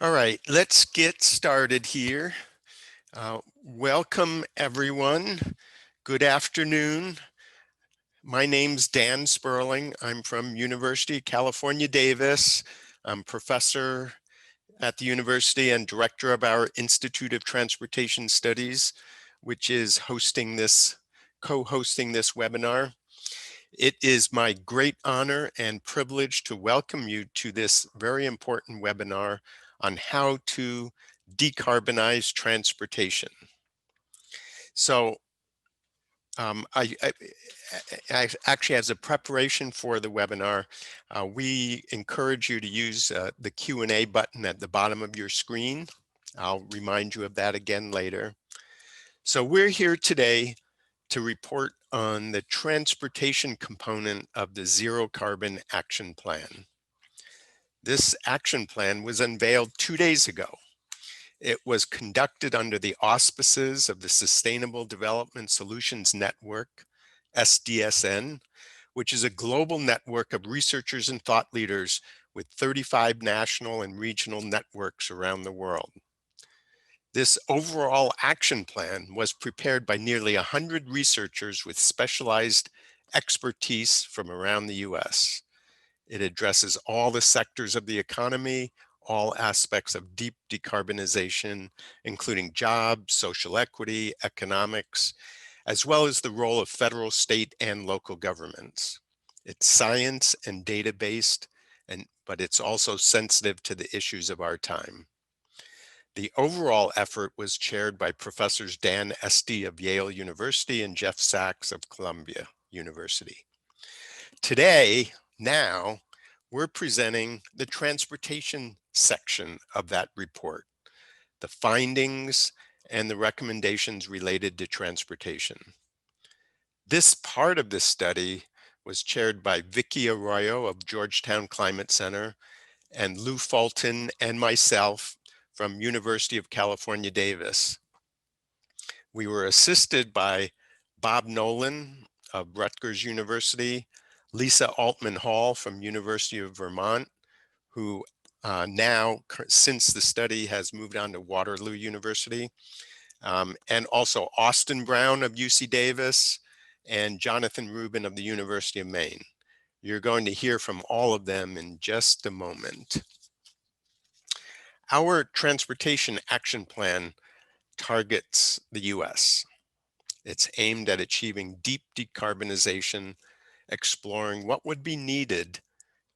All right, let's get started here. Welcome, everyone. Good afternoon. My name's Dan Sperling. I'm from University of California, Davis. I'm professor at the university and director of our Institute of Transportation Studies, which is co-hosting this webinar. It is my great honor and privilege to welcome you to this very important webinar on how to decarbonize transportation. So I actually, as a preparation for the webinar, we encourage you to use the Q&A button at the bottom of your screen. I'll remind you of that again later. So we're here today to report on the transportation component of the Zero Carbon Action Plan. This action plan was unveiled 2 days ago. It was conducted under the auspices of the Sustainable Development Solutions Network, SDSN, which is a global network of researchers and thought leaders with 35 national and regional networks around the world. This overall action plan was prepared by nearly 100 researchers with specialized expertise from around the US. It addresses all the sectors of the economy, all aspects of deep decarbonization, including jobs, social equity, economics, as well as the role of federal, state, and local governments. It's science and data-based, but it's also sensitive to the issues of our time. The overall effort was chaired by Professors Dan Esty of Yale University and Jeff Sachs of Columbia University. Today, now, we're presenting the transportation section of that report, the findings and the recommendations related to transportation. This part of the study was chaired by Vicky Arroyo of Georgetown Climate Center and Lou Fulton and myself from University of California, Davis. We were assisted by Bob Nolan of Rutgers University, Lisa Altman Hall from University of Vermont, who since the study has moved on to Waterloo University, and also Austin Brown of UC Davis and Jonathan Rubin of the University of Maine. You're going to hear from all of them in just a moment. Our Transportation Action Plan targets the US. It's aimed at achieving deep decarbonization, exploring what would be needed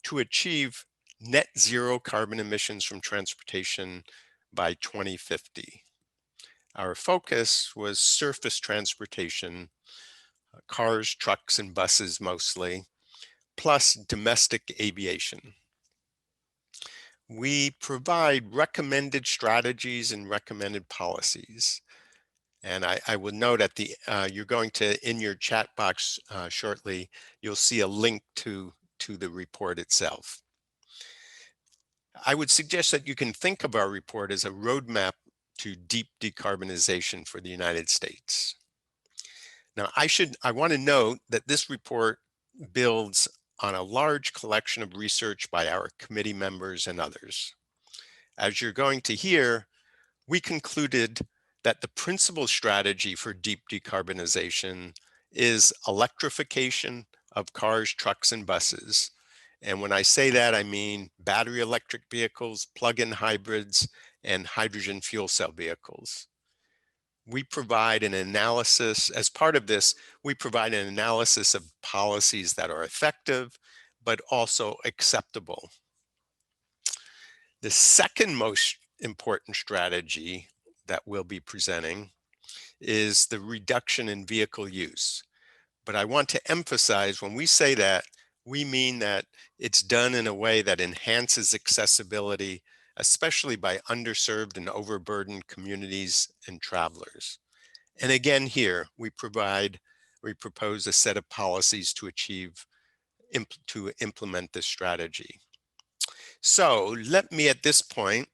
to achieve net zero carbon emissions from transportation by 2050. Our focus was surface transportation, cars, trucks, and buses mostly, plus domestic aviation. We provide recommended strategies and recommended policies. And I would note at you're going to, in your chat box shortly, you'll see a link to the report itself. I would suggest that you can think of our report as a roadmap to deep decarbonization for the United States. Now, I want to note that this report builds on a large collection of research by our committee members and others. As you're going to hear, we concluded that the principal strategy for deep decarbonization is electrification of cars, trucks, and buses. And when I say that, I mean battery electric vehicles, plug-in hybrids, and hydrogen fuel cell vehicles. We provide an analysis, as part of this, we provide an analysis of policies that are effective, but also acceptable. The second most important strategy that we'll be presenting is the reduction in vehicle use. But I want to emphasize when we say that, we mean that it's done in a way that enhances accessibility, especially by underserved and overburdened communities and travelers. And again, here we propose a set of policies to implement this strategy. So let me at this point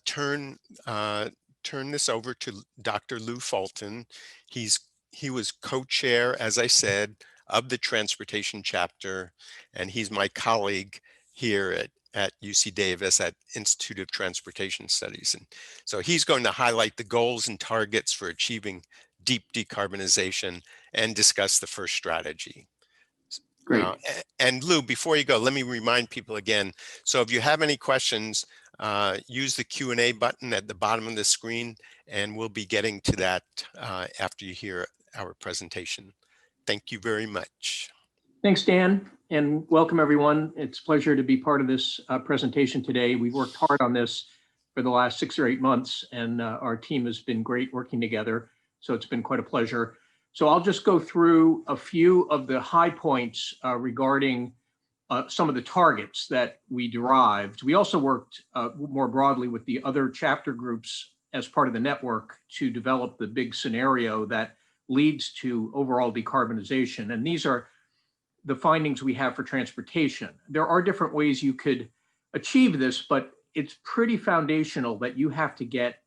turn this over to Dr. Lou Fulton. He was co-chair, as I said, of the transportation chapter, and he's my colleague here at UC Davis at Institute of Transportation Studies. And so he's going to highlight the goals and targets for achieving deep decarbonization and discuss the first strategy. Great. And Lou, before you go, let me remind people again. So if you have any questions, use the Q&A button at the bottom of the screen, and we'll be getting to that after you hear our presentation. Thank you very much. Thanks, Dan, and welcome everyone. It's a pleasure to be part of this presentation today. We've worked hard on this for the last 6 or 8 months, and our team has been great working together. So it's been quite a pleasure. So I'll just go through a few of the high points regarding some of the targets that we derived. We also worked more broadly with the other chapter groups as part of the network to develop the big scenario that leads to overall decarbonization. And these are the findings we have for transportation. There are different ways you could achieve this, but it's pretty foundational that you have to get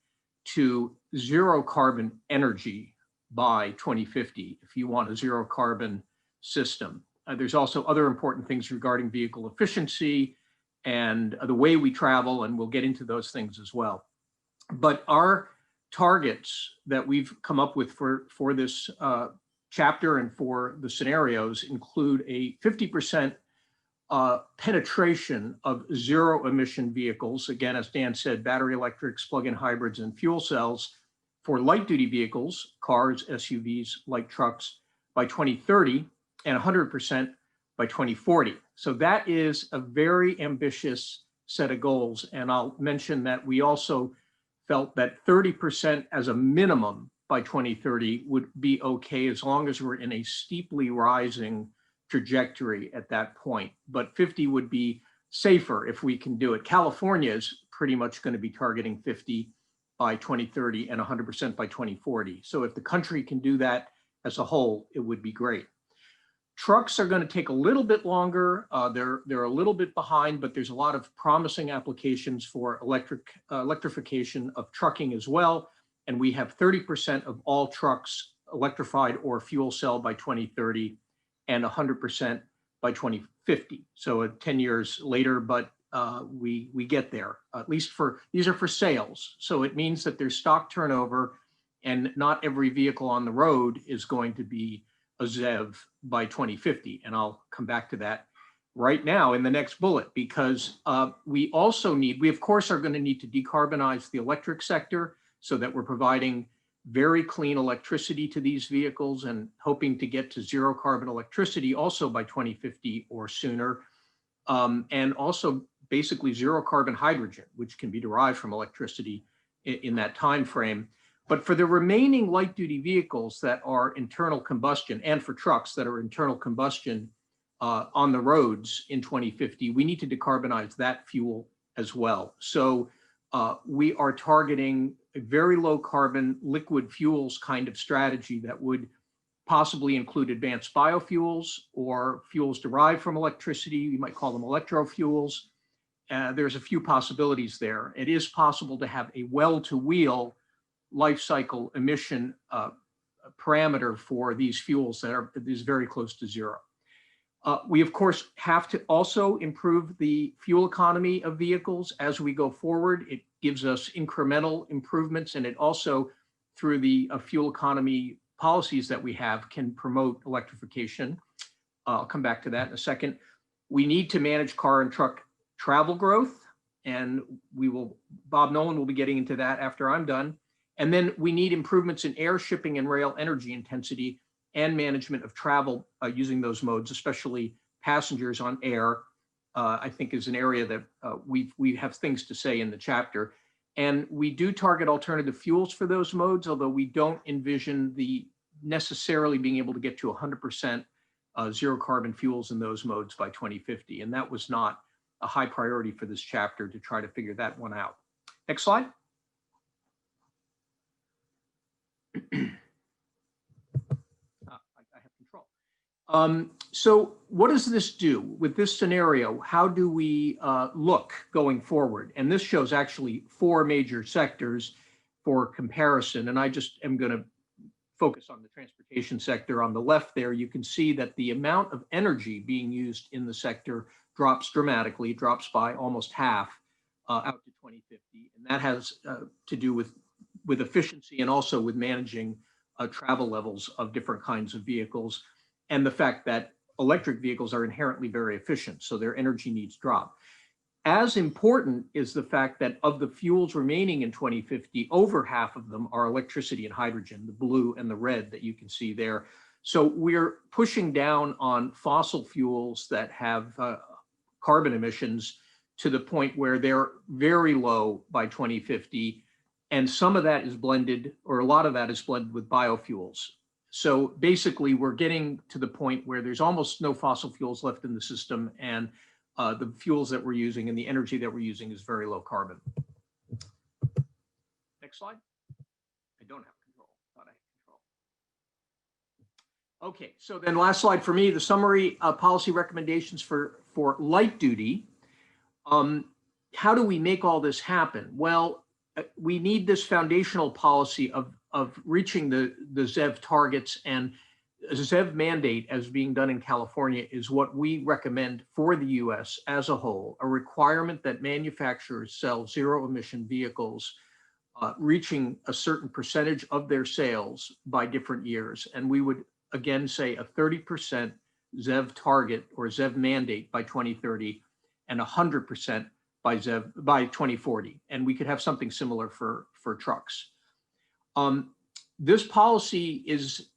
to zero carbon energy by 2050 if you want a zero carbon system. There's also other important things regarding vehicle efficiency and the way we travel, and we'll get into those things as well. But our targets that we've come up with for this chapter and for the scenarios include a 50% penetration of zero emission vehicles. Again, as Dan said, battery electrics, plug-in hybrids, and fuel cells for light duty vehicles, cars, SUVs, light trucks by 2030, and 100% by 2040. So that is a very ambitious set of goals. And I'll mention that we also felt that 30% as a minimum by 2030 would be okay as long as we're in a steeply rising trajectory at that point. But 50 would be safer if we can do it. California is pretty much going to be targeting 50 by 2030 and 100% by 2040. So if the country can do that as a whole, it would be great. Trucks are going to take a little bit longer. They're a little bit behind, but there's a lot of promising applications for electrification of trucking as well. And we have 30% of all trucks electrified or fuel cell by 2030 and 100% by 2050. So 10 years later, but we get there, at least these are for sales. So it means that there's stock turnover and not every vehicle on the road is going to be a ZEV by 2050. And I'll come back to that right now in the next bullet, because we of course are going to need to decarbonize the electric sector so that we're providing very clean electricity to these vehicles and hoping to get to zero carbon electricity also by 2050 or sooner. And also basically zero carbon hydrogen, which can be derived from electricity in that time frame. But for the remaining light duty vehicles that are internal combustion, and for trucks that are internal combustion on the roads in 2050, we need to decarbonize that fuel as well. So we are targeting a very low carbon liquid fuels kind of strategy that would possibly include advanced biofuels or fuels derived from electricity. You might call them electrofuels. There's a few possibilities there. It is possible to have a well-to-wheel life cycle emission parameter for these fuels that is very close to zero. We, of course, have to also improve the fuel economy of vehicles as we go forward. It gives us incremental improvements, and it also, through the fuel economy policies that we have, can promote electrification. I'll come back to that in a second. We need to manage car and truck travel growth, and Bob Nolan will be getting into that after I'm done. And then we need improvements in air, shipping, and rail energy intensity and management of travel using those modes, especially passengers on air, I think is an area that we have things to say in the chapter. And we do target alternative fuels for those modes, although we don't envision necessarily being able to get to 100% zero carbon fuels in those modes by 2050. And that was not a high priority for this chapter to try to figure that one out. Next slide. I have control. So what does this do with this scenario? How do we look going forward? And this shows actually 4 major sectors for comparison. And I just am going to focus on the transportation sector. On the left there, you can see that the amount of energy being used in the sector drops dramatically, drops by almost half out to 2050. And that has to do with efficiency and also with managing travel levels of different kinds of vehicles, and the fact that electric vehicles are inherently very efficient, so their energy needs drop. As important is the fact that of the fuels remaining in 2050, over half of them are electricity and hydrogen, the blue and the red that you can see there. So we're pushing down on fossil fuels that have carbon emissions to the point where they're very low by 2050. And some of that is blended, or a lot of that is blended with biofuels. So basically, we're getting to the point where there's almost no fossil fuels left in the system, and the fuels that we're using and the energy that we're using is very low carbon. Next slide. I don't have control. Thought I had control. Okay, so then last slide for me, the summary policy recommendations for light duty. How do we make all this happen? Well, we need this foundational policy of reaching the ZEV targets, and a ZEV mandate as being done in California is what we recommend for the US as a whole, a requirement that manufacturers sell zero emission vehicles reaching a certain percentage of their sales by different years. And we would again say a 30% ZEV target or ZEV mandate by 2030 and 100% by ZEV by 2040. And we could have something similar for trucks. This policy is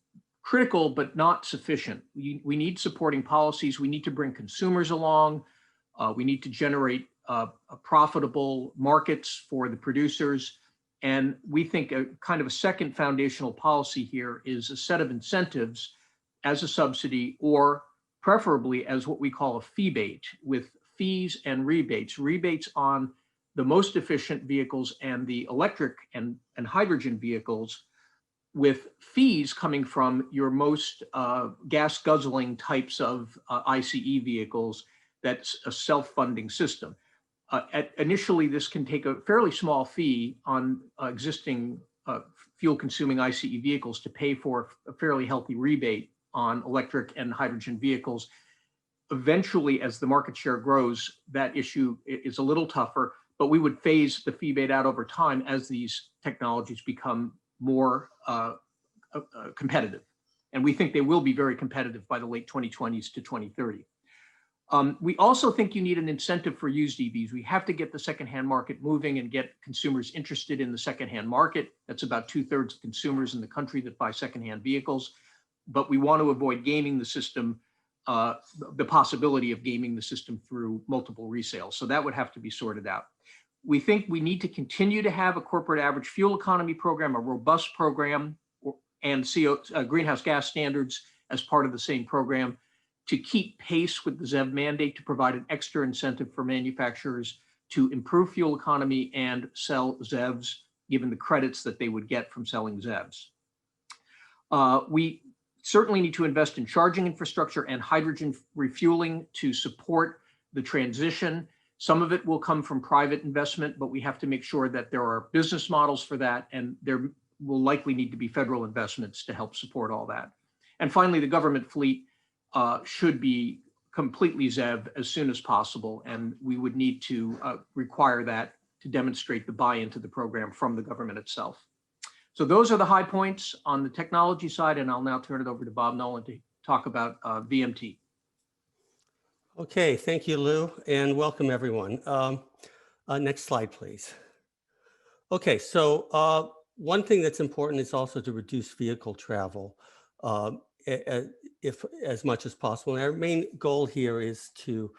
critical, but not sufficient. We need supporting policies. We need to bring consumers along. We need to generate profitable markets for the producers. And we think a kind of a second foundational policy here is a set of incentives as a subsidy, or preferably as what we call a fee-bate, with fees and rebates. Rebates on the most efficient vehicles and the electric and hydrogen vehicles, with fees coming from your most gas guzzling types of ICE vehicles. That's a self-funding system. Initially, this can take a fairly small fee on existing fuel-consuming ICE vehicles to pay for a fairly healthy rebate on electric and hydrogen vehicles. Eventually, as the market share grows, that issue is a little tougher, but we would phase the fee-bate out over time as these technologies become more competitive. And we think they will be very competitive by the late 2020s to 2030. We also think you need an incentive for used EVs. We have to get the secondhand market moving and get consumers interested in the secondhand market. That's about 2/3 of consumers in the country that buy secondhand vehicles. But we want to avoid gaming the system, the possibility of gaming the system through multiple resales. So that would have to be sorted out. We think we need to continue to have a corporate average fuel economy program, a robust program, and greenhouse gas standards as part of the same program to keep pace with the ZEV mandate, to provide an extra incentive for manufacturers to improve fuel economy and sell ZEVs, given the credits that they would get from selling ZEVs. We certainly need to invest in charging infrastructure and hydrogen refueling to support the transition. Some of it will come from private investment, but we have to make sure that there are business models for that, and there will likely need to be federal investments to help support all that. And finally, the government fleet should be completely ZEV as soon as possible, and we would need to require that to demonstrate the buy-in to the program from the government itself. So those are the high points on the technology side, and I'll now turn it over to Bob Nolan to talk about VMT. Okay, thank you, Lou, and welcome everyone. Next slide, please. Okay, so one thing that's important is also to reduce vehicle travel if as much as possible. And our main goal here is to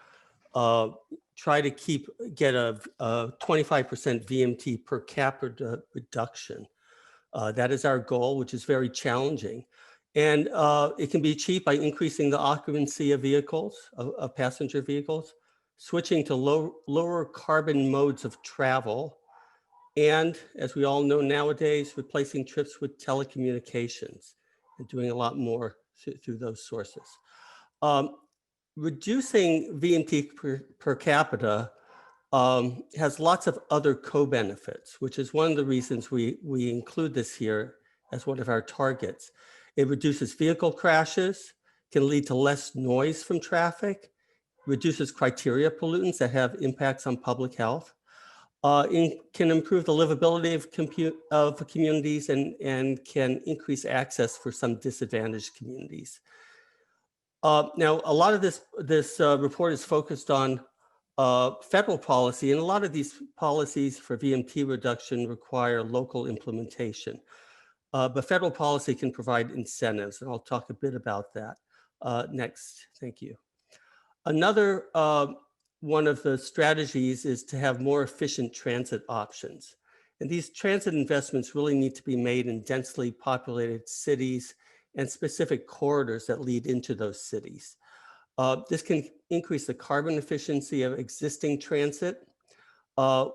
try to get a 25% VMT per capita reduction. That is our goal, which is very challenging. And it can be achieved by increasing the occupancy of vehicles, of passenger vehicles, switching to lower carbon modes of travel, and as we all know nowadays, replacing trips with telecommunications and doing a lot more through those sources. Reducing VMT per capita has lots of other co-benefits, which is one of the reasons we include this here as one of our targets. It reduces vehicle crashes, can lead to less noise from traffic, reduces criteria pollutants that have impacts on public health, can improve the livability of communities and can increase access for some disadvantaged communities. Now, a lot of this report is focused on federal policy, and a lot of these policies for VMT reduction require local implementation. But federal policy can provide incentives, and I'll talk a bit about that next. Thank you. Another one of the strategies is to have more efficient transit options. And these transit investments really need to be made in densely populated cities and specific corridors that lead into those cities. This can increase the carbon efficiency of existing transit,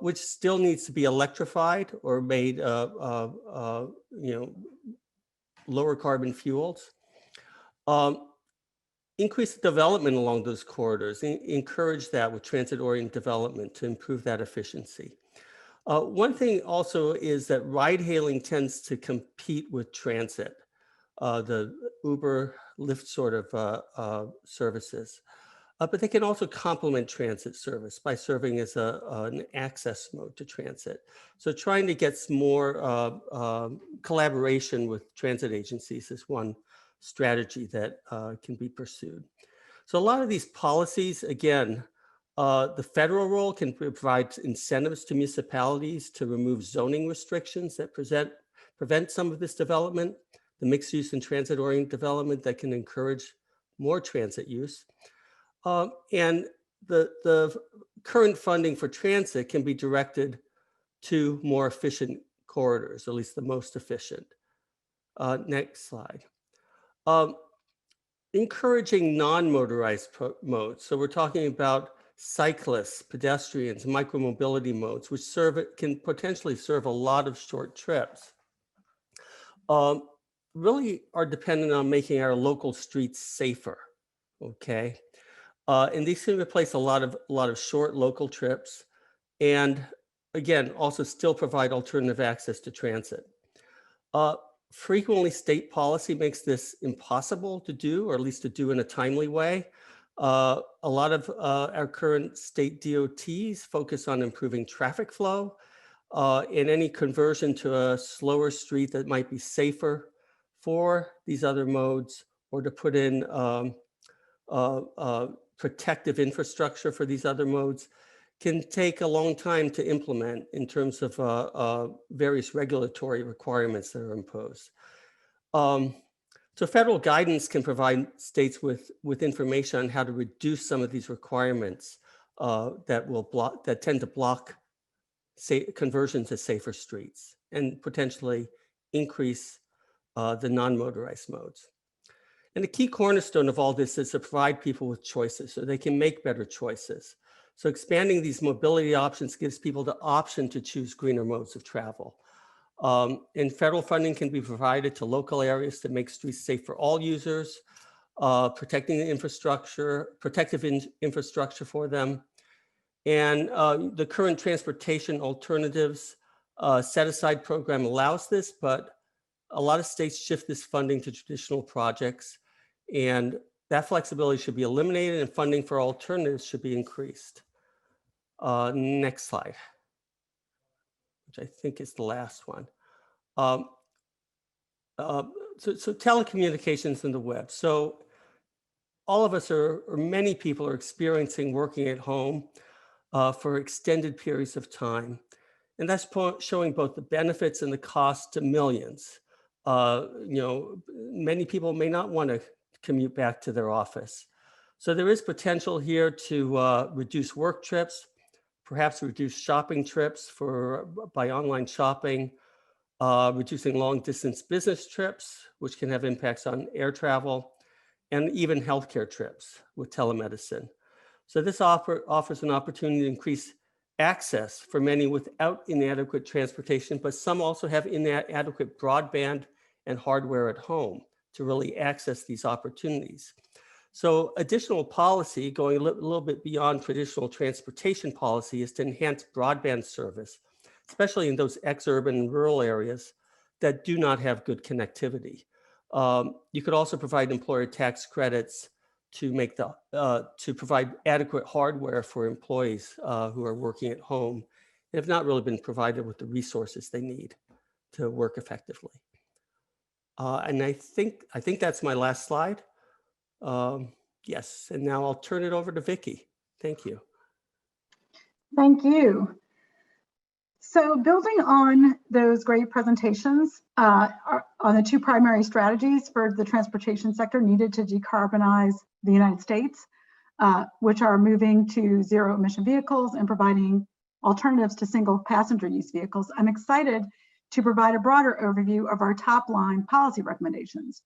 which still needs to be electrified or made, lower carbon fuels. Increase development along those corridors, encourage that with transit-oriented development to improve that efficiency. One thing also is that ride-hailing tends to compete with transit, the Uber, Lyft sort of services. But they can also complement transit service by serving as an access mode to transit. So trying to get some more collaboration with transit agencies is one strategy that can be pursued. So a lot of these policies, again, the federal role can provide incentives to municipalities to remove zoning restrictions that prevent some of this development, the mixed use and transit-oriented development that can encourage more transit use. And the current funding for transit can be directed to more efficient corridors, or at least the most efficient. Next slide. Encouraging non-motorized modes. So we're talking about cyclists, pedestrians, micromobility modes, which can potentially serve a lot of short trips. Really are dependent on making our local streets safer, okay? And these can replace a lot of short local trips, and again, also still provide alternative access to transit. Frequently, state policy makes this impossible to do, or at least to do in a timely way. A lot of our current state DOTs focus on improving traffic flow, and any conversion to a slower street that might be safer for these other modes, or to put in protective infrastructure for these other modes can take a long time to implement in terms of various regulatory requirements that are imposed. So federal guidance can provide states with information on how to reduce some of these requirements that tend to block conversion to safer streets and potentially increase the non-motorized modes. And the key cornerstone of all this is to provide people with choices so they can make better choices. So expanding these mobility options gives people the option to choose greener modes of travel. And federal funding can be provided to local areas to make streets safe for all users, protecting the protective infrastructure for them. And the current transportation alternatives set-aside program allows this, but a lot of states shift this funding to traditional projects, and that flexibility should be eliminated and funding for alternatives should be increased. Next slide, which I think is the last one. So telecommunications and the web. So all of us or many people are experiencing working at home for extended periods of time. And that's showing both the benefits and the cost to millions. Many people may not want to commute back to their office. So there is potential here to reduce work trips, perhaps reduce shopping trips by online shopping, reducing long distance business trips, which can have impacts on air travel, and even healthcare trips with telemedicine. So this offers an opportunity to increase access for many without inadequate transportation, but some also have inadequate broadband and hardware at home to really access these opportunities. So additional policy going a little bit beyond traditional transportation policy is to enhance broadband service, especially in those ex-urban and rural areas that do not have good connectivity. You could also provide employer tax credits to make to provide adequate hardware for employees who are working at home and have not really been provided with the resources they need to work effectively. And I think that's my last slide. Yes, and now I'll turn it over to Vicki. Thank you. Thank you. So building on those great presentations on the two primary strategies for the transportation sector needed to decarbonize the United States, which are moving to zero emission vehicles and providing alternatives to single passenger use vehicles, I'm excited to provide a broader overview of our top line policy recommendations.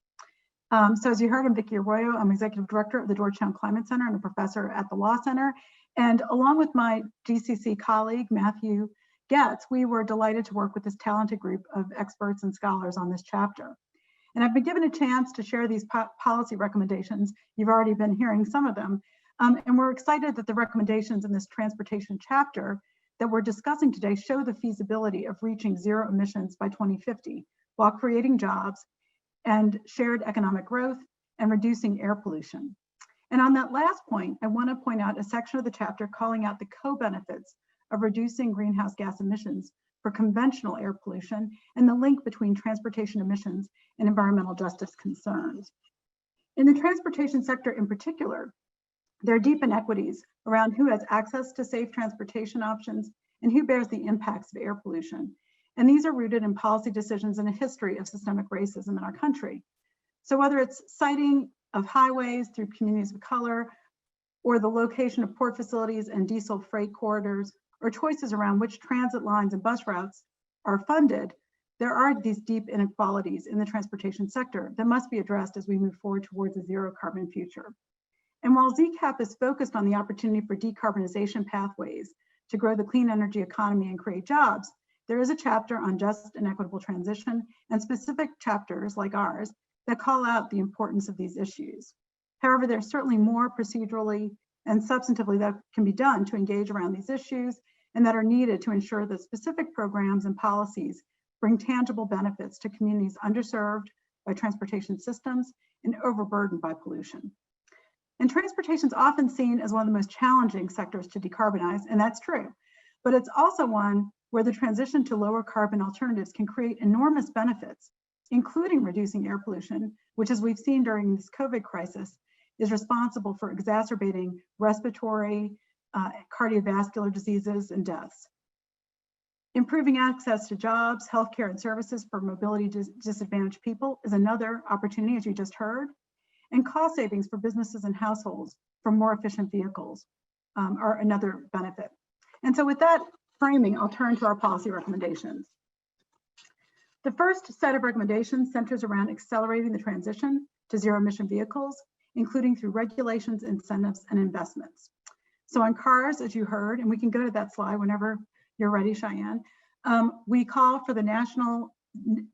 So as you heard, I'm Vicki Arroyo. I'm Executive Director of the Georgetown Climate Center and a professor at the Law Center. And along with my GCC colleague, Matthew Goetz, we were delighted to work with this talented group of experts and scholars on this chapter. And I've been given a chance to share these policy recommendations. You've already been hearing some of them. And we're excited that the recommendations in this transportation chapter that we're discussing today show the feasibility of reaching zero emissions by 2050 while creating jobs and shared economic growth and reducing air pollution. And on that last point, I want to point out a section of the chapter calling out the co-benefits of reducing greenhouse gas emissions for conventional air pollution and the link between transportation emissions and environmental justice concerns. In the transportation sector in particular, there are deep inequities around who has access to safe transportation options and who bears the impacts of air pollution. And these are rooted in policy decisions and a history of systemic racism in our country. So whether it's siting of highways through communities of color, or the location of port facilities and diesel freight corridors, or choices around which transit lines and bus routes are funded, there are these deep inequalities in the transportation sector that must be addressed as we move forward towards a zero carbon future. And while ZCAP is focused on the opportunity for decarbonization pathways to grow the clean energy economy and create jobs, there is a chapter on just and equitable transition and specific chapters like ours that call out the importance of these issues. However, there's certainly more procedurally and substantively that can be done to engage around these issues and that are needed to ensure that specific programs and policies bring tangible benefits to communities underserved by transportation systems and overburdened by pollution. And transportation is often seen as one of the most challenging sectors to decarbonize, and that's true. But it's also one where the transition to lower carbon alternatives can create enormous benefits, including reducing air pollution, which, as we've seen during this COVID crisis, is responsible for exacerbating respiratory, cardiovascular diseases and deaths. Improving access to jobs, healthcare, and services for mobility disadvantaged people is another opportunity, as you just heard. And cost savings for businesses and households for more efficient vehicles are another benefit. And so with that framing, I'll turn to our policy recommendations. The first set of recommendations centers around accelerating the transition to zero emission vehicles, including through regulations, incentives, and investments. So on cars, as you heard, and we can go to that slide whenever you're ready, Cheyenne, we call for the national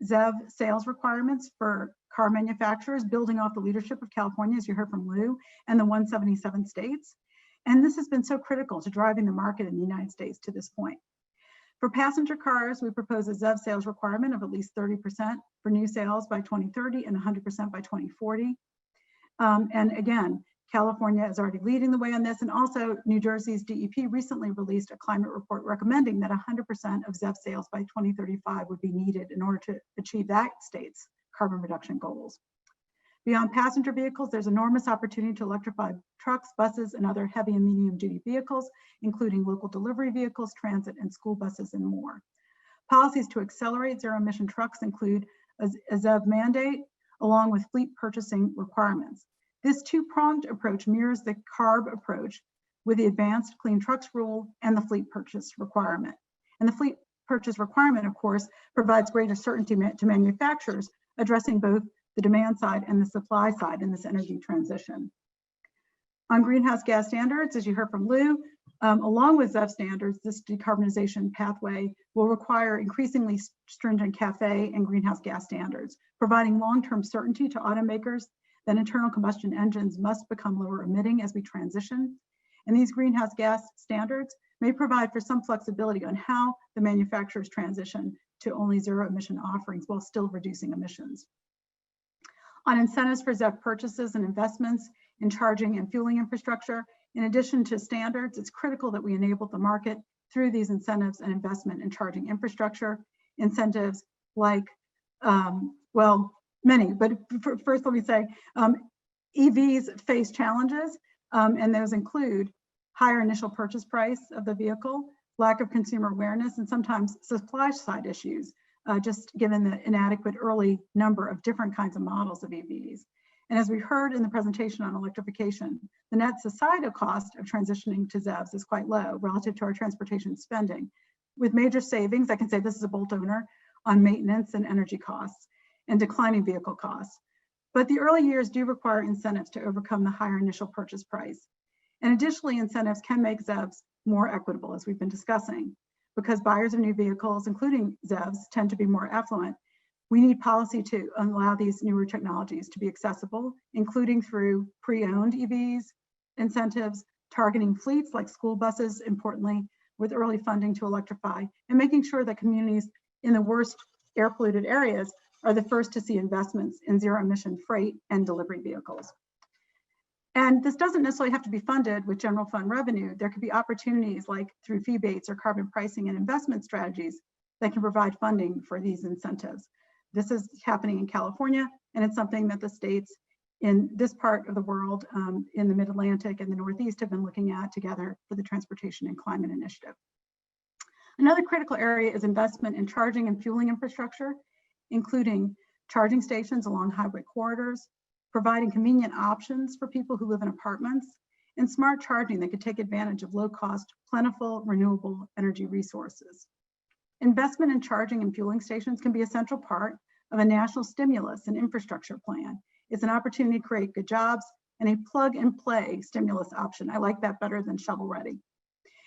ZEV sales requirements for car manufacturers, building off the leadership of California, as you heard from Lou, and the 177 states. And this has been so critical to driving the market in the United States to this point. For passenger cars, we propose a ZEV sales requirement of at least 30% for new sales by 2030 and 100% by 2040. And again, California is already leading the way on this, and also New Jersey's DEP recently released a climate report recommending that 100% of ZEV sales by 2035 would be needed in order to achieve that state's carbon reduction goals. Beyond passenger vehicles, there's enormous opportunity to electrify trucks, buses, and other heavy and medium duty vehicles, including local delivery vehicles, transit, and school buses, and more. Policies to accelerate zero emission trucks include a ZEV mandate, along with fleet purchasing requirements. This two-pronged approach mirrors the CARB approach with the Advanced Clean Trucks Rule and the fleet purchase requirement. And the fleet purchase requirement, of course, provides greater certainty to manufacturers, addressing both the demand side and the supply side in this energy transition. On greenhouse gas standards, as you heard from Lou, along with ZEV standards, this decarbonization pathway will require increasingly stringent CAFE and greenhouse gas standards, providing long-term certainty to automakers that internal combustion engines must become lower emitting as we transition. And these greenhouse gas standards may provide for some flexibility on how the manufacturers transition to only zero emission offerings while still reducing emissions. On incentives for ZEV purchases and investments in charging and fueling infrastructure, in addition to standards, it's critical that we enable the market through these incentives and investment in charging infrastructure. Incentives like, well, many, but first let me say, EVs face challenges, and those include higher initial purchase price of the vehicle, lack of consumer awareness, and sometimes supply side issues, just given the inadequate early number of different kinds of models of EVs. And as we heard in the presentation on electrification, the net societal cost of transitioning to ZEVs is quite low relative to our transportation spending, with major savings, I can say this is a Bolt owner, on maintenance and energy costs and declining vehicle costs. But the early years do require incentives to overcome the higher initial purchase price. And additionally, incentives can make ZEVs more equitable, as we've been discussing. Because buyers of new vehicles, including ZEVs, tend to be more affluent, we need policy to allow these newer technologies to be accessible, including through pre-owned EVs, incentives, targeting fleets like school buses, importantly, with early funding to electrify, and making sure that communities in the worst air polluted areas are the first to see investments in zero emission freight and delivery vehicles. And this doesn't necessarily have to be funded with general fund revenue. There could be opportunities like through fee-based or carbon pricing and investment strategies that can provide funding for these incentives. This is happening in California, and it's something that the states in this part of the world, in the Mid-Atlantic and the Northeast, have been looking at together for the Transportation and Climate Initiative. Another critical area is investment in charging and fueling infrastructure, including charging stations along highway corridors, providing convenient options for people who live in apartments, and smart charging that could take advantage of low-cost, plentiful, renewable energy resources. Investment in charging and fueling stations can be a central part of a national stimulus and infrastructure plan. It's an opportunity to create good jobs and a plug-and-play stimulus option. I like that better than shovel-ready.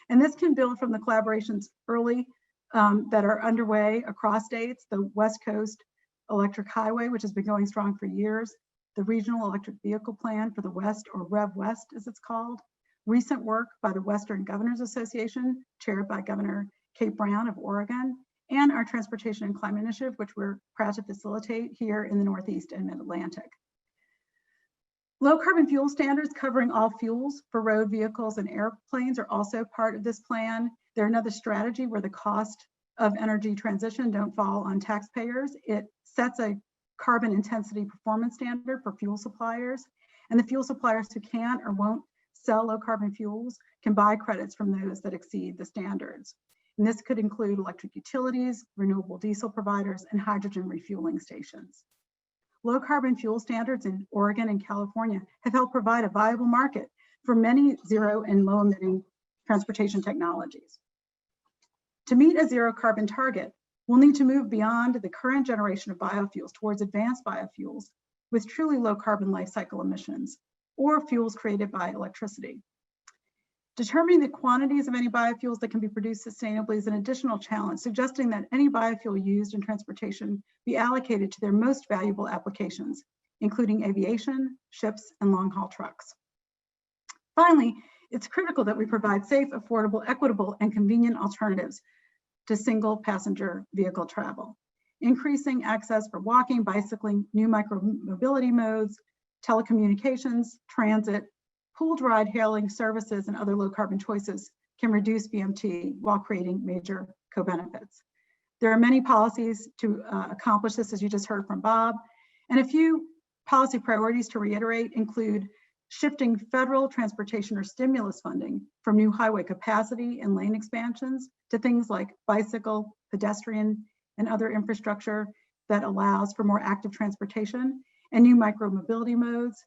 And this can build from the collaborations early that are underway across states, the West Coast Electric Highway, which has been going strong for years, the Regional Electric Vehicle Plan for the West, or Rev West as it's called, recent work by the Western Governors Association, chaired by Governor Kate Brown of Oregon, and our Transportation and Climate Initiative, which we're proud to facilitate here in the Northeast and Mid-Atlantic. Low carbon fuel standards covering all fuels for road vehicles and airplanes are also part of this plan. They're another strategy where the cost of energy transition don't fall on taxpayers. It sets a carbon intensity performance standard for fuel suppliers, and the fuel suppliers who can or won't sell low carbon fuels can buy credits from those that exceed the standards. And this could include electric utilities, renewable diesel providers, and hydrogen refueling stations. Low carbon fuel standards in Oregon and California have helped provide a viable market for many zero and low emitting transportation technologies. To meet a zero carbon target, we'll need to move beyond the current generation of biofuels towards advanced biofuels with truly low carbon life cycle emissions, or fuels created by electricity. Determining the quantities of any biofuels that can be produced sustainably is an additional challenge, suggesting that any biofuel used in transportation be allocated to their most valuable applications, including aviation, ships, and long-haul trucks. Finally, it's critical that we provide safe, affordable, equitable, and convenient alternatives to single passenger vehicle travel. Increasing access for walking, bicycling, new micro-mobility modes, telecommunications, transit, pooled ride hailing services, and other low carbon choices can reduce VMT while creating major co-benefits. There are many policies to accomplish this, as you just heard from Bob, and a few policy priorities to reiterate include shifting federal transportation or stimulus funding from new highway capacity and lane expansions to things like bicycle, pedestrian, and other infrastructure that allows for more active transportation, and new micro-mobility modes,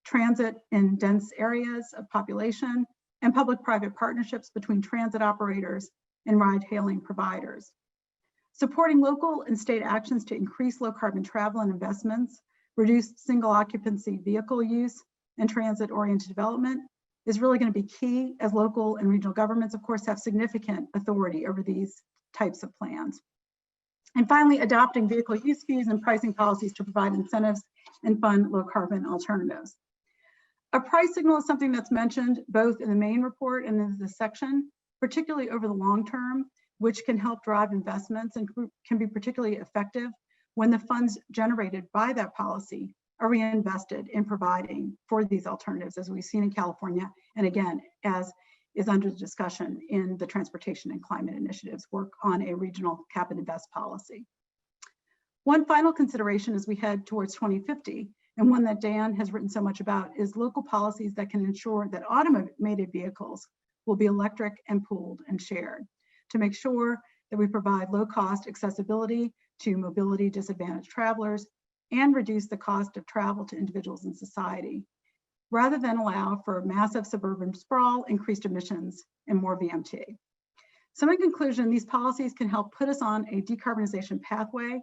transit in dense areas of population, and public-private partnerships between transit operators and ride-hailing providers. Supporting local and state actions to increase low-carbon travel and investments, reduce single-occupancy vehicle use, and transit-oriented development is really going to be key, as local and regional governments, of course, have significant authority over these types of plans. And finally, adopting vehicle use fees and pricing policies to provide incentives and fund low-carbon alternatives. A price signal is something that's mentioned both in the main report and in this section, particularly over the long term. which can help drive investments and can be particularly effective when the funds generated by that policy are reinvested in providing for these alternatives, as we've seen in California, and again, as is under discussion in the Transportation and Climate Initiative's work on a regional cap and invest policy. One final consideration as we head towards 2050, and one that Dan has written so much about, is local policies that can ensure that automated vehicles will be electric and pooled and shared to make sure that we provide low-cost accessibility to mobility disadvantaged travelers and reduce the cost of travel to individuals in society, rather than allow for massive suburban sprawl, increased emissions, and more VMT. So in conclusion, these policies can help put us on a decarbonization pathway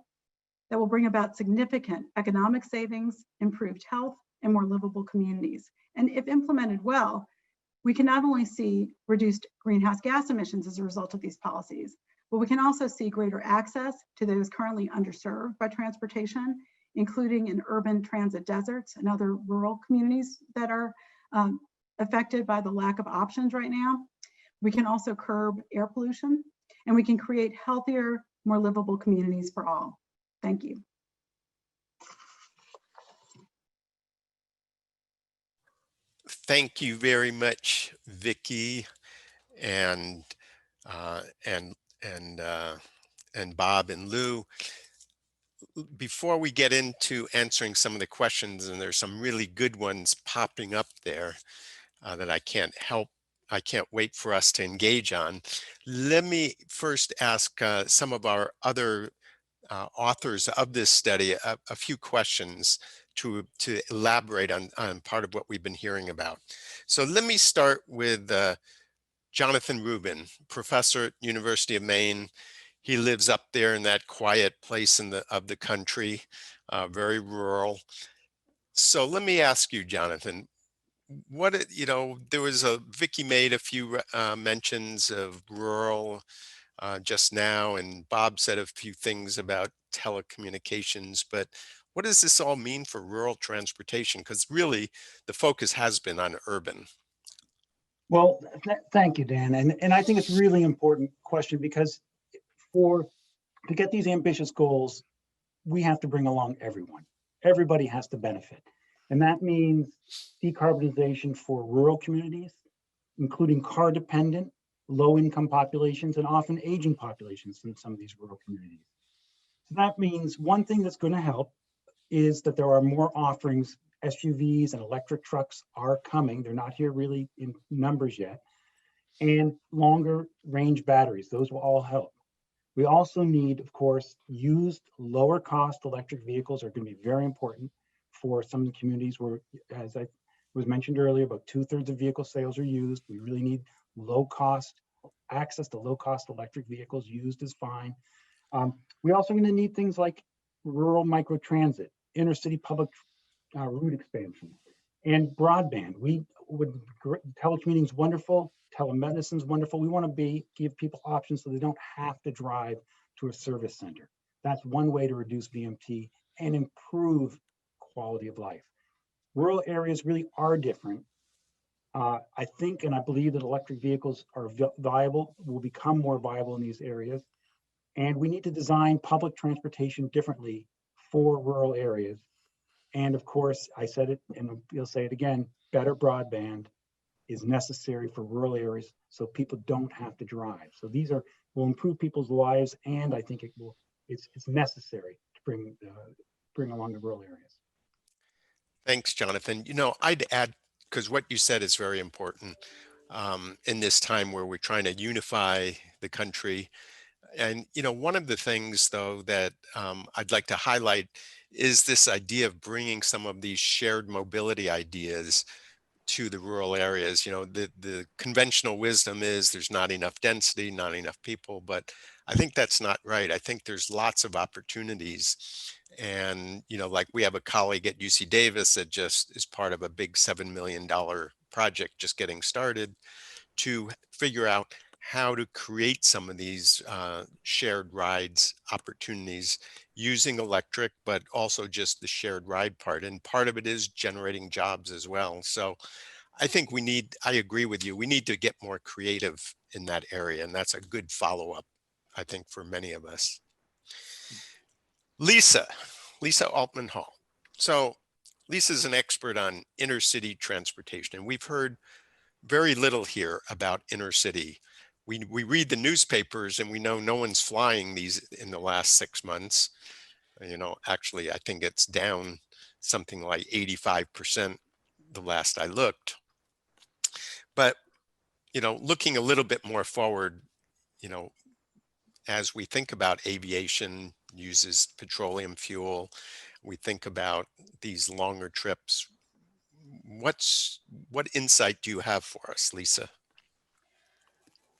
that will bring about significant economic savings, improved health, and more livable communities. And if implemented well, we can not only see reduced greenhouse gas emissions as a result of these policies, but we can also see greater access to those currently underserved by transportation, including in urban transit deserts and other rural communities that are affected by the lack of options right now. We can also curb air pollution, and we can create healthier, more livable communities for all. Thank you. Thank you very much, Vicki, and uh, and and Bob and Lou. Before we get into answering some of the questions, and there's some really good ones popping up there that I can't wait for us to engage on. Let me first ask some of our other authors of this study a few questions to elaborate on part of what we've been hearing about. So let me start with Jonathan Rubin, professor at University of Maine. He lives up there in that quiet place of the country, very rural. So let me ask you, Jonathan, there was Vicki made a few mentions of rural just now, and Bob said a few things about telecommunications, but what does this all mean for rural transportation? Because really the focus has been on urban. Well, thank you, Dan. And I think it's a really important question, because to get these ambitious goals, we have to bring along everyone. Everybody has to benefit. And that means decarbonization for rural communities, including car dependent, low income populations, and often aging populations in some of these rural communities. So that means one thing that's going to help is that there are more offerings. SUVs and electric trucks are coming. They're not here really in numbers yet. And longer range batteries, those will all help. We also need, of course, used lower cost electric vehicles are going to be very important for some of the communities where, as I was mentioned earlier, about 2/3 of vehicle sales are used. We really need low cost access to low cost electric vehicles. Used is fine. We also going to need things like rural microtransit, intercity public route expansion, and broadband. Telecommuting is wonderful. Telemedicine is wonderful. We want to give people options so they don't have to drive to a service center. That's one way to reduce VMT and improve quality of life. Rural areas really are different. I think and I believe that electric vehicles are viable, will become more viable in these areas. And we need to design public transportation differently for rural areas. And of course, I said it and you'll say it again, better broadband is necessary for rural areas so people don't have to drive. So these will improve people's lives, and I think it's necessary to bring along the rural areas. Thanks, Jonathan. I'd add, because what you said is very important in this time where we're trying to unify the country. And, one of the things, though, that I'd like to highlight is this idea of bringing some of these shared mobility ideas to the rural areas. The conventional wisdom is there's not enough density, not enough people, but I think that's not right. I think there's lots of opportunities. And, like we have a colleague at UC Davis that just is part of a big $7 million project just getting started to figure out how to create some of these shared rides opportunities using electric, but also just the shared ride part. And part of it is generating jobs as well. So I think I agree with you, we need to get more creative in that area. And that's a good follow-up I think, for many of us. Lisa Altman Hall. So Lisa's an expert on inner city transportation, and we've heard very little here about inner city. We read the newspapers and we know no one's flying these in the last 6 months. You know, actually, I think it's down something like 85% the last I looked. But, you know, looking a little bit more forward, you know, as we think about aviation uses petroleum fuel, we think about these longer trips. What insight do you have for us, Lisa?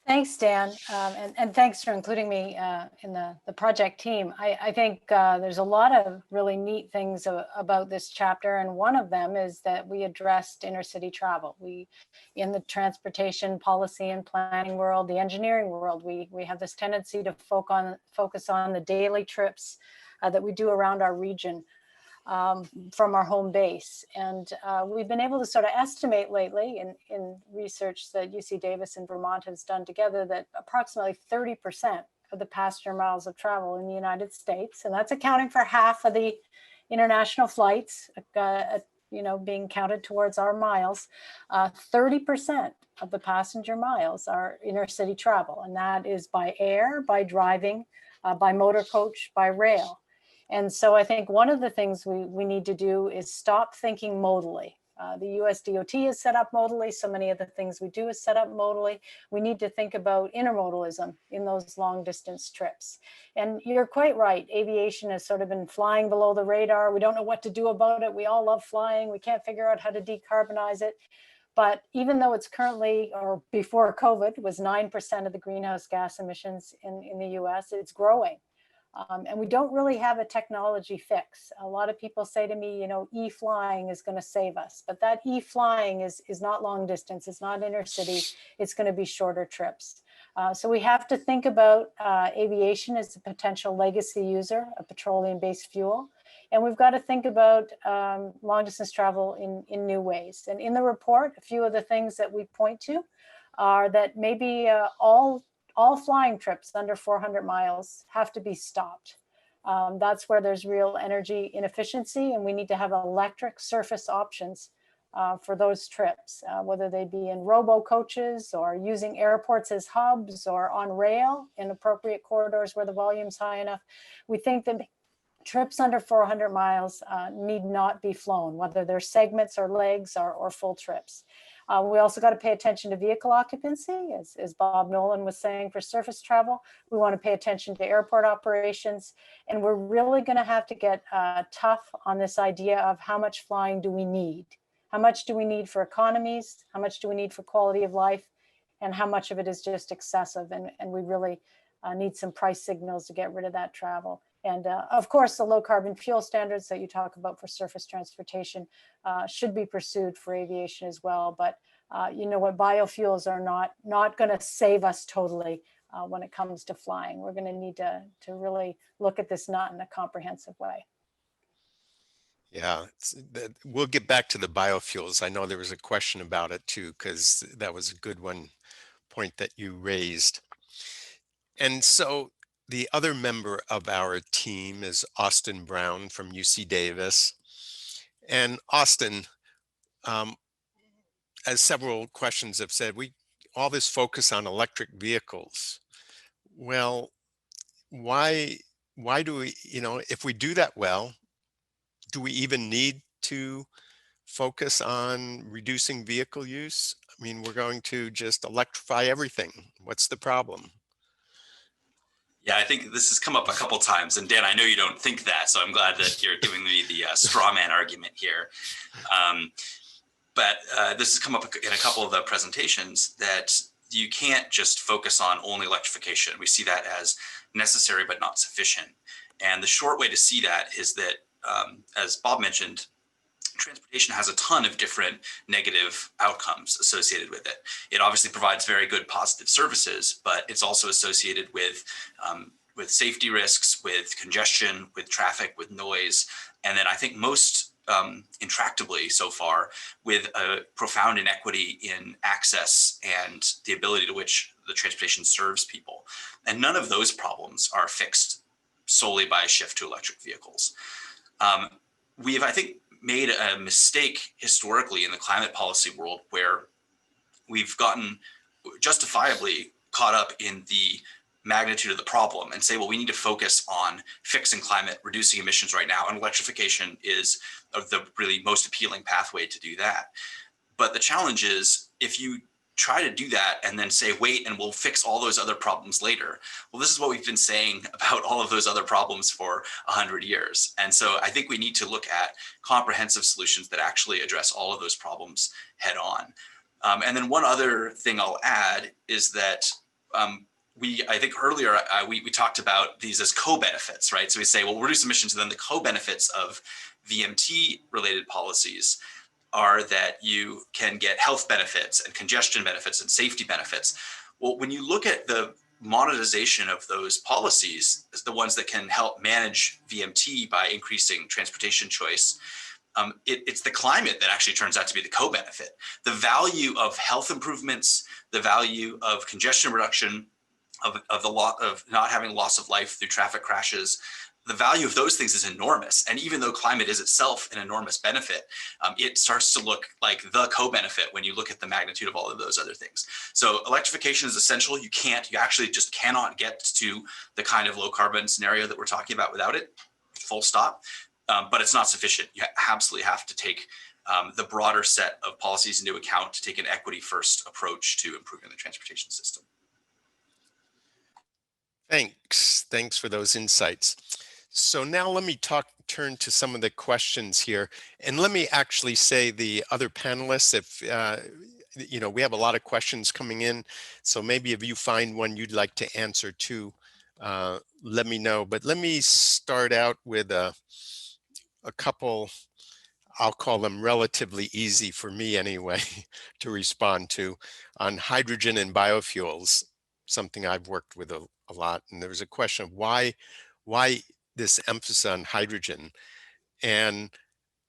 Thanks, Dan, and thanks for including me in the project team. I think there's a lot of really neat things about this chapter, and one of them is that we addressed intercity travel. We, in the transportation policy and planning world, the engineering world, we have this tendency to focus on the daily trips that we do around our region. From our home base. And we've been able to sort of estimate lately in research that UC Davis and Vermont has done together that approximately 30% of the passenger miles of travel in the United States, and that's accounting for half of the international flights, you know, being counted towards our miles, 30% of the passenger miles are inner city travel. And that is by air, by driving, by motor coach, by rail. And so I think one of the things we need to do is stop thinking modally. The US DOT is set up modally. So many of the things we do is set up modally. We need to think about intermodalism in those long distance trips. And you're quite right. Aviation has sort of been flying below the radar. We don't know what to do about it. We all love flying. We can't figure out how to decarbonize it. But even though it's currently, or before COVID, was 9% of the greenhouse gas emissions in the US, it's growing. And we don't really have a technology fix. A lot of people say to me, you know, e-flying is going to save us, but that e-flying is not long distance. It's not intercity. It's going to be shorter trips. So we have to think about aviation as a potential legacy user of petroleum-based fuel. And we've got to think about long distance travel in new ways. And in the report, a few of the things that we point to are that maybe all flying trips under 400 miles have to be stopped. That's where there's real energy inefficiency, and we need to have electric surface options for those trips, whether they be in robo coaches or using airports as hubs or on rail in appropriate corridors where the volume's high enough. We think that trips under 400 miles need not be flown, whether they're segments or legs or full trips. We also got to pay attention to vehicle occupancy, as Bob Nolan was saying, for surface travel. We want to pay attention to airport operations. And we're really going to have to get tough on this idea of how much flying do we need? How much do we need for economies? How much do we need for quality of life? And how much of it is just excessive? And we really need some price signals to get rid of that travel. And of course, the low carbon fuel standards that you talk about for surface transportation should be pursued for aviation as well. But you know what, biofuels are not going to save us totally when it comes to flying. We're going to need to really look at this not in a comprehensive way. Yeah, we'll get back to the biofuels. I know there was a question about it too, because that was a good point that you raised. And so the other member of our team is Austin Brown from UC Davis. And Austin, as several questions have said, all this focus on electric vehicles. Well, why do we, you know, if we do that well, do we even need to focus on reducing vehicle use? I mean, we're going to just electrify everything. What's the problem? Yeah, I think this has come up a couple times, and Dan, I know you don't think that, so I'm glad that you're giving me the straw man argument here. But this has come up in a couple of the presentations that you can't just focus on only electrification. We see that as necessary but not sufficient. And the short way to see that is that, as Bob mentioned, transportation has a ton of different negative outcomes associated with it. It obviously provides very good positive services, but it's also associated with safety risks, with congestion, with traffic, with noise. And then I think most intractably so far, with a profound inequity in access and the ability to which the transportation serves people. And none of those problems are fixed solely by a shift to electric vehicles. We have, I think, made a mistake historically in the climate policy world where we've gotten justifiably caught up in the magnitude of the problem and say, well, we need to focus on fixing climate, reducing emissions right now, and electrification is the really most appealing pathway to do that. But the challenge is, if you try to do that and then say, wait, and we'll fix all those other problems later. Well, this is what we've been saying about all of those other problems for 100 years. And so I think we need to look at comprehensive solutions that actually address all of those problems head on. And then one other thing I'll add is that I think earlier we talked about these as co-benefits, right? So we say, well, we'll reduce emissions, and then the co-benefits of VMT related policies are that you can get health benefits and congestion benefits and safety benefits. Well, when you look at the monetization of those policies, the ones that can help manage VMT by increasing transportation choice, it's the climate that actually turns out to be the co-benefit. The value of health improvements, the value of congestion reduction, of the lot of not having loss of life through traffic crashes, the value of those things is enormous. And even though climate is itself an enormous benefit, it starts to look like the co-benefit when you look at the magnitude of all of those other things. So electrification is essential. You actually just cannot get to the kind of low carbon scenario that we're talking about without it, full stop. But it's not sufficient. You absolutely have to take the broader set of policies into account to take an equity first approach to improving the transportation system. Thanks for those insights. So now let me turn to some of the questions here, and let me actually say the other panelists, if we have a lot of questions coming in, so maybe if you find one you'd like to answer too, let me know. But let me start out with a couple, I'll call them relatively easy for me anyway, to respond to, on hydrogen and biofuels, something I've worked with a lot. And there was a question of why this emphasis on hydrogen. And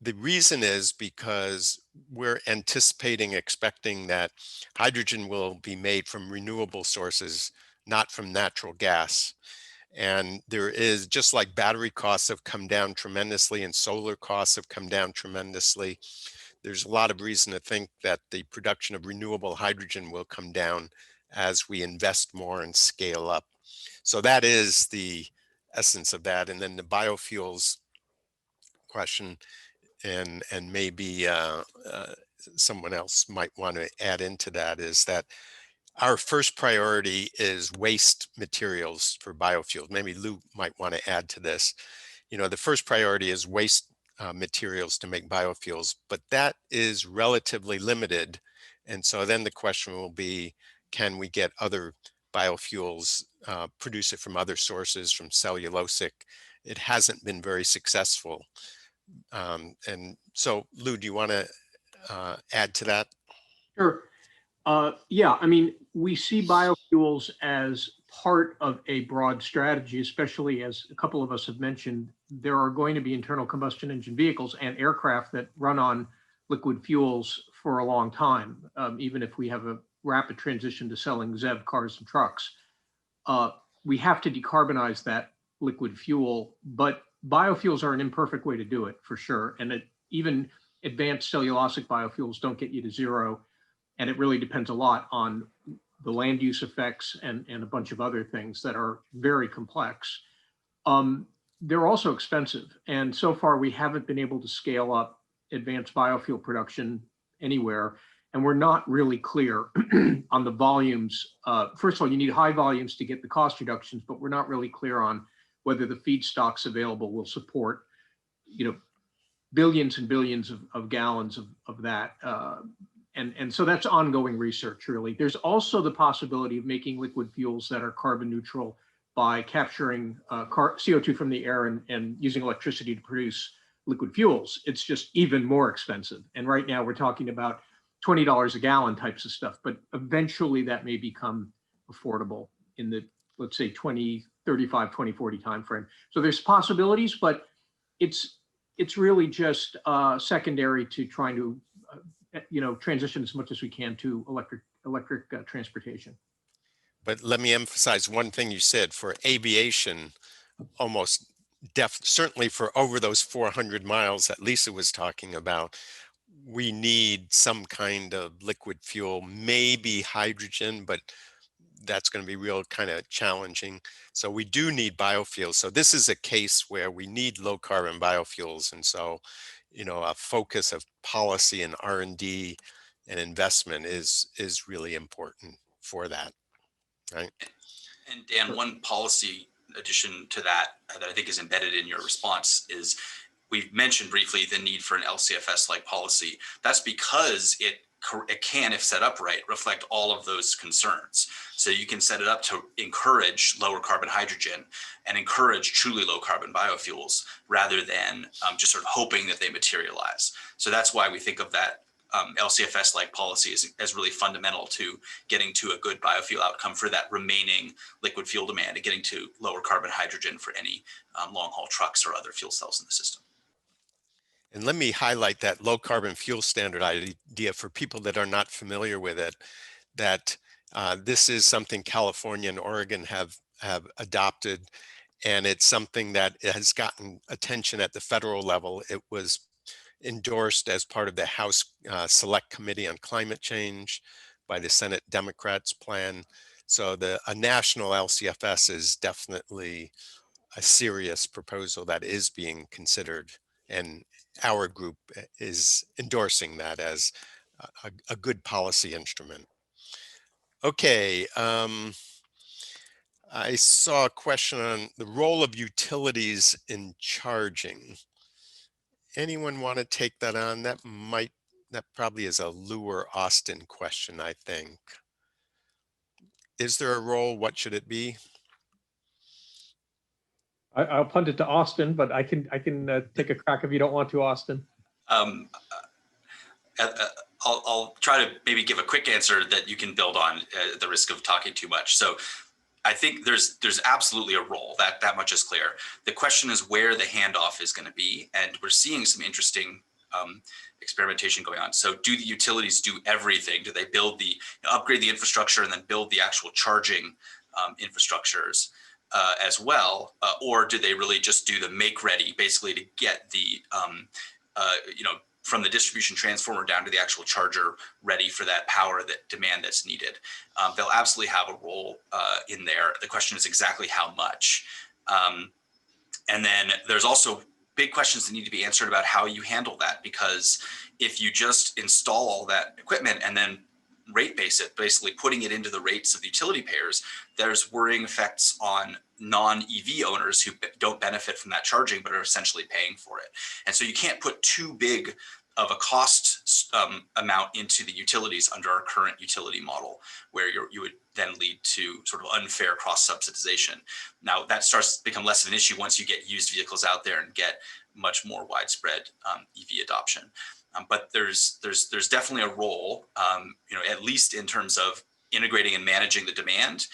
the reason is because we're expecting that hydrogen will be made from renewable sources, not from natural gas. And there is, just like battery costs have come down tremendously and solar costs have come down tremendously, there's a lot of reason to think that the production of renewable hydrogen will come down as we invest more and scale up. So that is the essence of that. And then the biofuels question, and maybe someone else might want to add into that, is that our first priority is waste materials for biofuels. Maybe Lou might want to add to this. The first priority is waste materials to make biofuels, but that is relatively limited. And so then the question will be, can we get other biofuels, produce it from other sources, from cellulosic? It hasn't been very successful. And so, Lou, do you want to add to that? Sure. Yeah, I mean, we see biofuels as part of a broad strategy, especially as a couple of us have mentioned, there are going to be internal combustion engine vehicles and aircraft that run on liquid fuels for a long time, even if we have a rapid transition to selling ZEV cars and trucks. We have to decarbonize that liquid fuel, but biofuels are an imperfect way to do it, for sure. And even advanced cellulosic biofuels don't get you to zero. And it really depends a lot on the land use effects and a bunch of other things that are very complex. They're also expensive. And so far, we haven't been able to scale up advanced biofuel production anywhere. And we're not really clear on the volumes. First of all, you need high volumes to get the cost reductions, but we're not really clear on whether the feedstocks available will support, billions and billions of gallons of that. And so that's ongoing research, really. There's also the possibility of making liquid fuels that are carbon neutral by capturing CO2 from the air and using electricity to produce liquid fuels. It's just even more expensive. And right now we're talking about $20 a gallon types of stuff, but eventually that may become affordable in the, let's say, 2035, 2040 timeframe. So there's possibilities, but it's really just secondary to trying to transition as much as we can to electric transportation. But let me emphasize one thing you said. For aviation, almost certainly for over those 400 miles that Lisa was talking about, we need some kind of liquid fuel, maybe hydrogen, but that's going to be real kind of challenging. So we do need biofuels. So this is a case where we need low carbon biofuels. And so, you know, a focus of policy and R&D and investment is really important for that, right? And Dan, one policy addition to that that I think is embedded in your response is we've mentioned briefly the need for an LCFS-like policy. That's because it can, if set up right, reflect all of those concerns. So you can set it up to encourage lower carbon hydrogen and encourage truly low carbon biofuels rather than just sort of hoping that they materialize. So that's why we think of that LCFS-like policy as really fundamental to getting to a good biofuel outcome for that remaining liquid fuel demand and getting to lower carbon hydrogen for any long haul trucks or other fuel cells in the system. And let me highlight that low carbon fuel standard idea for people that are not familiar with it, that this is something California and Oregon have adopted, and it's something that has gotten attention at the federal level. It was endorsed as part of the House Select Committee on Climate Change by the Senate Democrats plan. So a national LCFS is definitely a serious proposal that is being considered, and our group is endorsing that as a good policy instrument. Okay, I saw a question on the role of utilities in charging. Anyone want to take that on? That probably is a Lou or Austin question, I think. Is there a role? What should it be? I'll punt it to Austin, but I can take a crack if you don't want to, Austin. I'll try to maybe give a quick answer that you can build on at the risk of talking too much. So I think there's absolutely a role, that much is clear. The question is where the handoff is going to be, and we're seeing some interesting experimentation going on. So do the utilities do everything? Do they build upgrade the infrastructure and then build the actual charging infrastructures as well? Or do they really just do the make ready, basically to get the, from the distribution transformer down to the actual charger ready for that power, that demand that's needed? They'll absolutely have a role in there. The question is exactly how much. And then there's also big questions that need to be answered about how you handle that, because if you just install all that equipment and then rate base it, basically putting it into the rates of the utility payers, there's worrying effects on non-EV owners who don't benefit from that charging but are essentially paying for it. And so you can't put too big of a cost amount into the utilities under our current utility model, where you would then lead to sort of unfair cross-subsidization. Now that starts to become less of an issue once you get used vehicles out there and get much more widespread EV adoption. But there's definitely a role, at least in terms of integrating and managing the demand,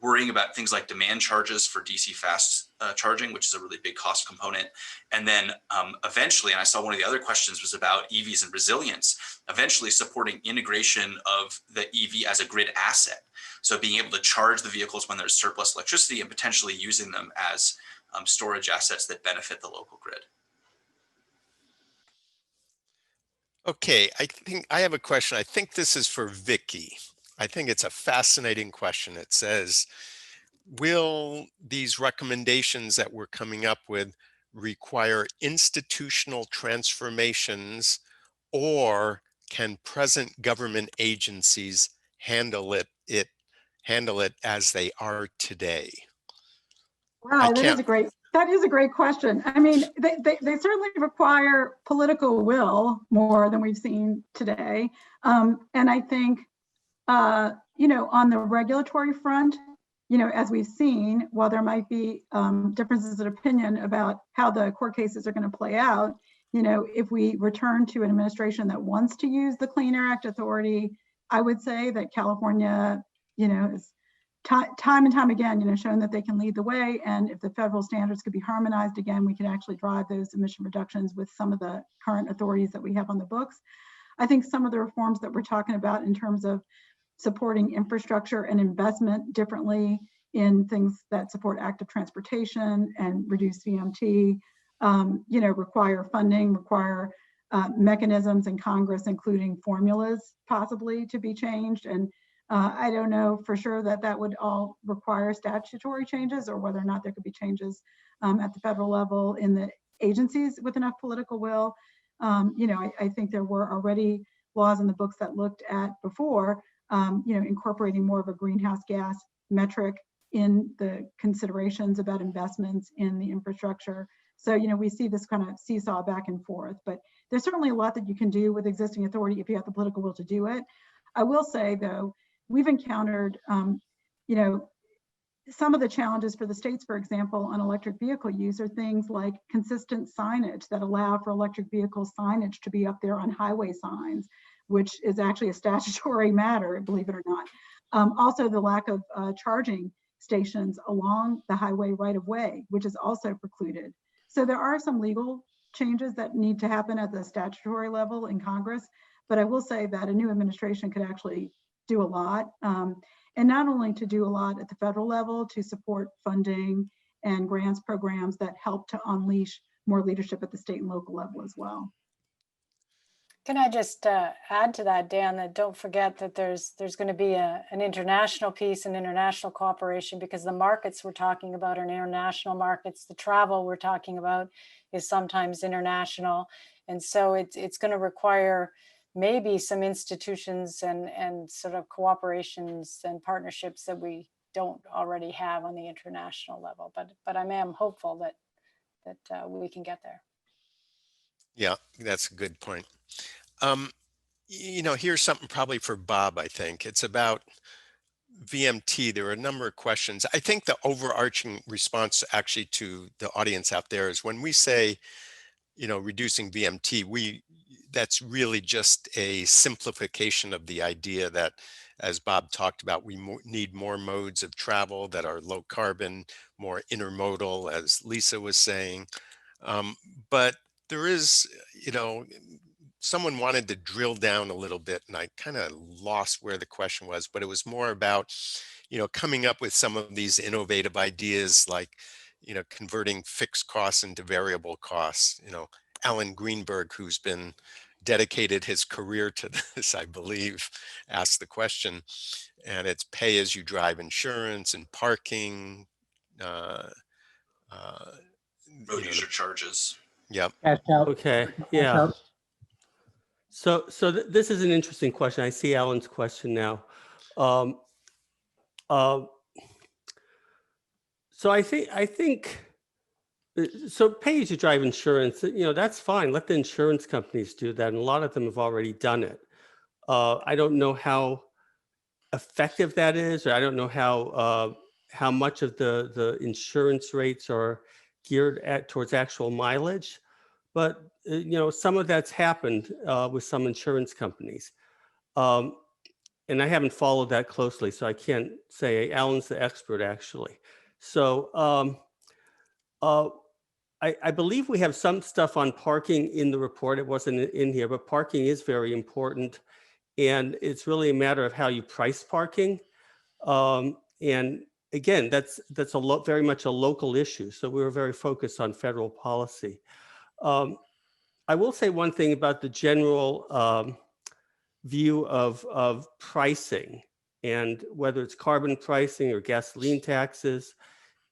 worrying about things like demand charges for DC fast charging, which is a really big cost component. And then eventually, and I saw one of the other questions was about EVs and resilience, eventually supporting integration of the EV as a grid asset. So being able to charge the vehicles when there's surplus electricity and potentially using them as storage assets that benefit the local grid. Okay, I think I have a question. I think this is for Vicky. I think it's a fascinating question. It says, will these recommendations that we're coming up with require institutional transformations, or can present government agencies handle it as they are today? Wow, that is a great question. I mean, they certainly require political will more than we've seen today. And I think, on the regulatory front, as we've seen, while there might be differences in opinion about how the court cases are going to play out, if we return to an administration that wants to use the Clean Air Act authority, I would say that California, is time and time again, shown that they can lead the way. And if the federal standards could be harmonized again, we can actually drive those emission reductions with some of the current authorities that we have on the books. I think some of the reforms that we're talking about in terms of supporting infrastructure and investment differently in things that support active transportation and reduce VMT, require funding, require mechanisms in Congress, including formulas possibly to be changed. And I don't know for sure that would all require statutory changes, or whether or not there could be changes at the federal level in the agencies with enough political will. I think there were already laws in the books that looked at before, incorporating more of a greenhouse gas metric in the considerations about investments in the infrastructure. So, we see this kind of seesaw back and forth, but there's certainly a lot that you can do with existing authority if you have the political will to do it. I will say, though, we've encountered, some of the challenges for the states, for example, on electric vehicle use are things like consistent signage that allow for electric vehicle signage to be up there on highway signs, which is actually a statutory matter, believe it or not. Also, the lack of charging stations along the highway right of way, which is also precluded. So there are some legal changes that need to happen at the statutory level in Congress, but I will say that a new administration could actually do a lot. And not only to do a lot at the federal level to support funding and grants programs that help to unleash more leadership at the state and local level as well. Can I just add to that, Dan, that don't forget that there's going to be an international piece and international cooperation, because the markets we're talking about are international markets. The travel we're talking about is sometimes international. And so it's going to require maybe some institutions and sort of cooperations and partnerships that we don't already have on the international level. But I am hopeful that we can get there. Yeah, that's a good point. Here's something probably for Bob, I think. It's about VMT. There are a number of questions. I think the overarching response actually to the audience out there is when we say, reducing VMT, that's really just a simplification of the idea that, as Bob talked about, we need more modes of travel that are low carbon, more intermodal, as Lisa was saying. But there is, someone wanted to drill down a little bit, and I kind of lost where the question was, but it was more about, coming up with some of these innovative ideas like, converting fixed costs into variable costs. Alan Greenberg, who's been dedicated his career to this, I believe, asked the question, and it's pay as you drive insurance and parking. Road user charges. Yep. Okay, yeah. So this is an interesting question. I see Alan's question now. So I think so pay as you drive insurance, that's fine. Let the insurance companies do that. And a lot of them have already done it. I don't know how effective that is, or I don't know how much of the insurance rates are geared towards actual mileage. But, some of that's happened with some insurance companies. And I haven't followed that closely, so I can't say. Alan's the expert, actually. So I believe we have some stuff on parking in the report. It wasn't in here, but parking is very important. And it's really a matter of how you price parking. And again, that's very much a local issue. So we were very focused on federal policy. I will say one thing about the general view of pricing, and whether it's carbon pricing or gasoline taxes,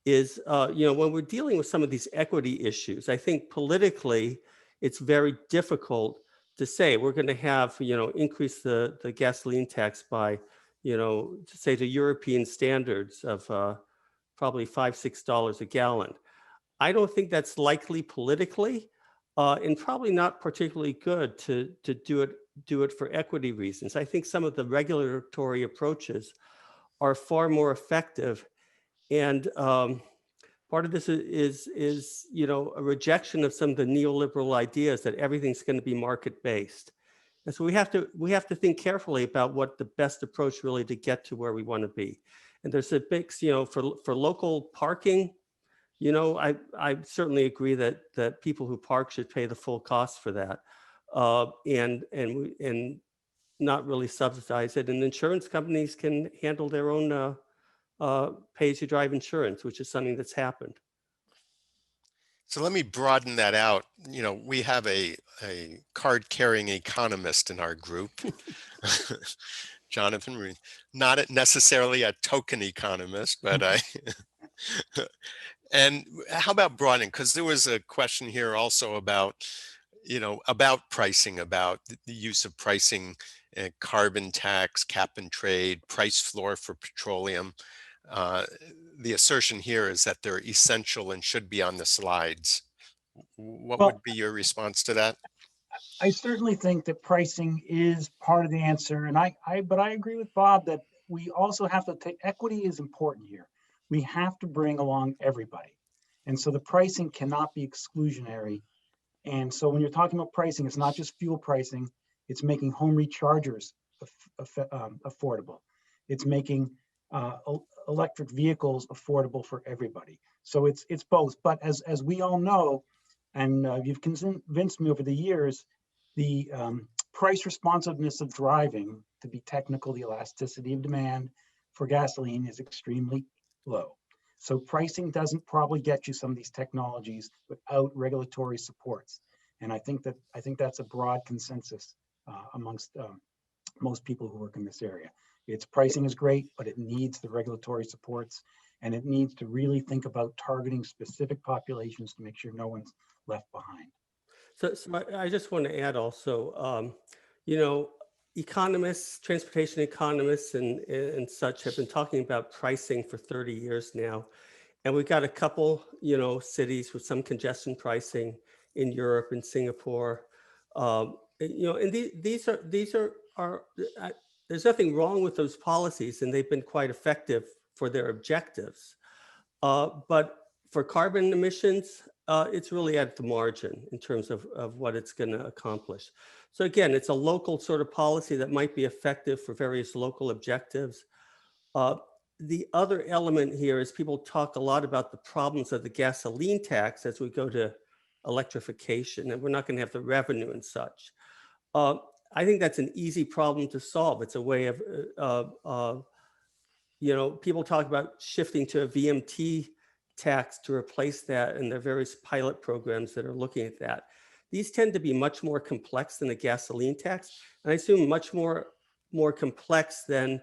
is when we're dealing with some of these equity issues, I think politically it's very difficult to say we're going to have increase the gasoline tax by to say the European standards of probably $5-6 a gallon. I don't think that's likely politically, and probably not particularly good to do it for equity reasons. I think some of the regulatory approaches are far more effective, and part of this is a rejection of some of the neoliberal ideas that everything's going to be market based. And so we have to think carefully about what the best approach really to get to where we want to be. And there's a mix, for local parking. I certainly agree that people who park should pay the full cost for that. And not really subsidize it, and insurance companies can handle their own pay-as-you-drive insurance, which is something that's happened. So let me broaden that out. You know, we have a card-carrying economist in our group, Jonathan Reed, not necessarily a token economist, but and how about broadening? Because there was a question here also about, you know, about pricing, about the use of pricing, carbon tax, cap and trade, price floor for petroleum. The assertion here is that they're essential and should be on the slides. What Well, would be your response to that? I certainly think that pricing is part of the answer. And but I agree with Bob that we also have to take, equity is important here. We have to bring along everybody. And so the pricing cannot be exclusionary. And so when you're talking about pricing, it's not just fuel pricing, it's making home rechargers affordable. It's making electric vehicles affordable for everybody. So it's both. But as we all know, and you've convinced me over the years, the price responsiveness of driving, to be technical, the elasticity of demand for gasoline is extremely low. So pricing doesn't probably get you some of these technologies without regulatory supports. And I think that's a broad consensus amongst most people who work in this area. Its pricing is great, but it needs the regulatory supports, and it needs to really think about targeting specific populations to make sure no one's left behind. So I just want to add also, you know, economists, transportation economists and such have been talking about pricing for 30 years now. And we've got a couple, you know, cities with some congestion pricing in Europe and Singapore. You know, and these are there's nothing wrong with those policies, and they've been quite effective for their objectives. But for carbon emissions, it's really at the margin in terms of what it's going to accomplish. So again, it's a local sort of policy that might be effective for various local objectives. The other element here is people talk a lot about the problems of the gasoline tax as we go to electrification, and we're not going to have the revenue and such. I think that's an easy problem to solve. It's a way of, you know, people talk about shifting to a VMT tax to replace that, and there are various pilot programs that are looking at that. These tend to be much more complex than a gasoline tax, and I assume much more complex than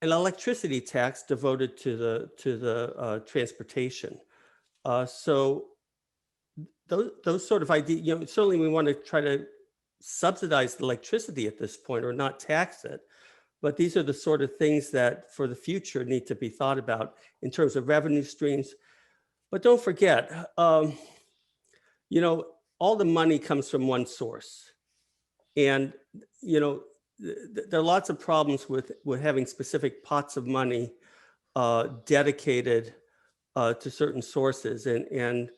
an electricity tax devoted to the transportation. So those sort of ideas, you know, certainly we want to try to subsidize the electricity at this point or not tax it. But these are the sort of things that for the future need to be thought about in terms of revenue streams. But don't forget, you know, all the money comes from one source. And, you know, there are lots of problems with having specific pots of money dedicated to certain sources. And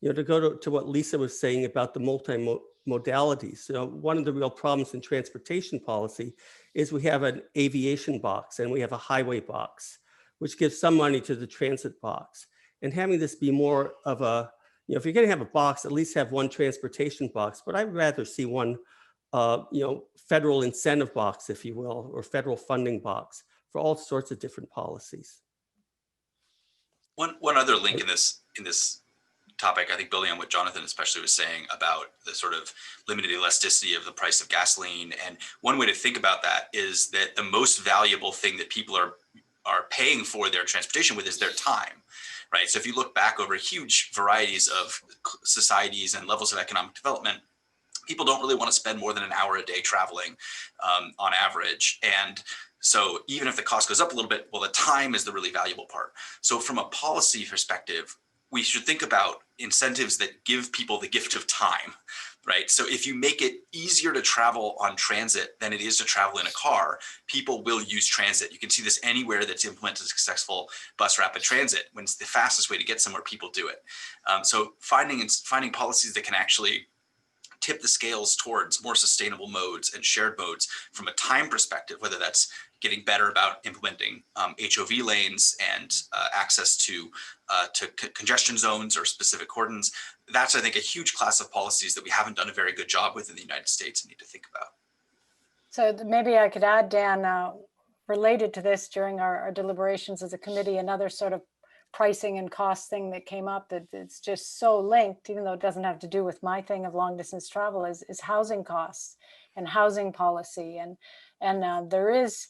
you know, to go to what Lisa was saying about the multimodalities, you know, one of the real problems in transportation policy is we have an aviation box and we have a highway box, which gives some money to the transit box. And having this be more of a, you know, if you're going to have a box, at least have one transportation box. But I'd rather see one, you know, federal incentive box, if you will, or federal funding box for all sorts of different policies. One other link in this topic, I think building on what Jonathan especially was saying about the sort of limited elasticity of the price of gasoline. And one way to think about that is that the most valuable thing that people are paying for their transportation with is their time, right? So if you look back over huge varieties of societies and levels of economic development, people don't really want to spend more than an hour a day traveling on average. And so even if the cost goes up a little bit, well, the time is the really valuable part. So from a policy perspective, we should think about incentives that give people the gift of time, right? So if you make it easier to travel on transit than it is to travel in a car, people will use transit. You can see this anywhere that's implemented successful bus rapid transit. When it's the fastest way to get somewhere, people do it. So finding policies that can actually tip the scales towards more sustainable modes and shared modes from a time perspective, whether that's getting better about implementing HOV lanes and access to congestion zones or specific cordons. That's, I think, a huge class of policies that we haven't done a very good job with in the United States and need to think about. So maybe I could add, Dan, related to this during our deliberations as a committee, another sort of pricing and cost thing that came up that it's just so linked, even though it doesn't have to do with my thing of long distance travel, is housing costs and housing policy. And there is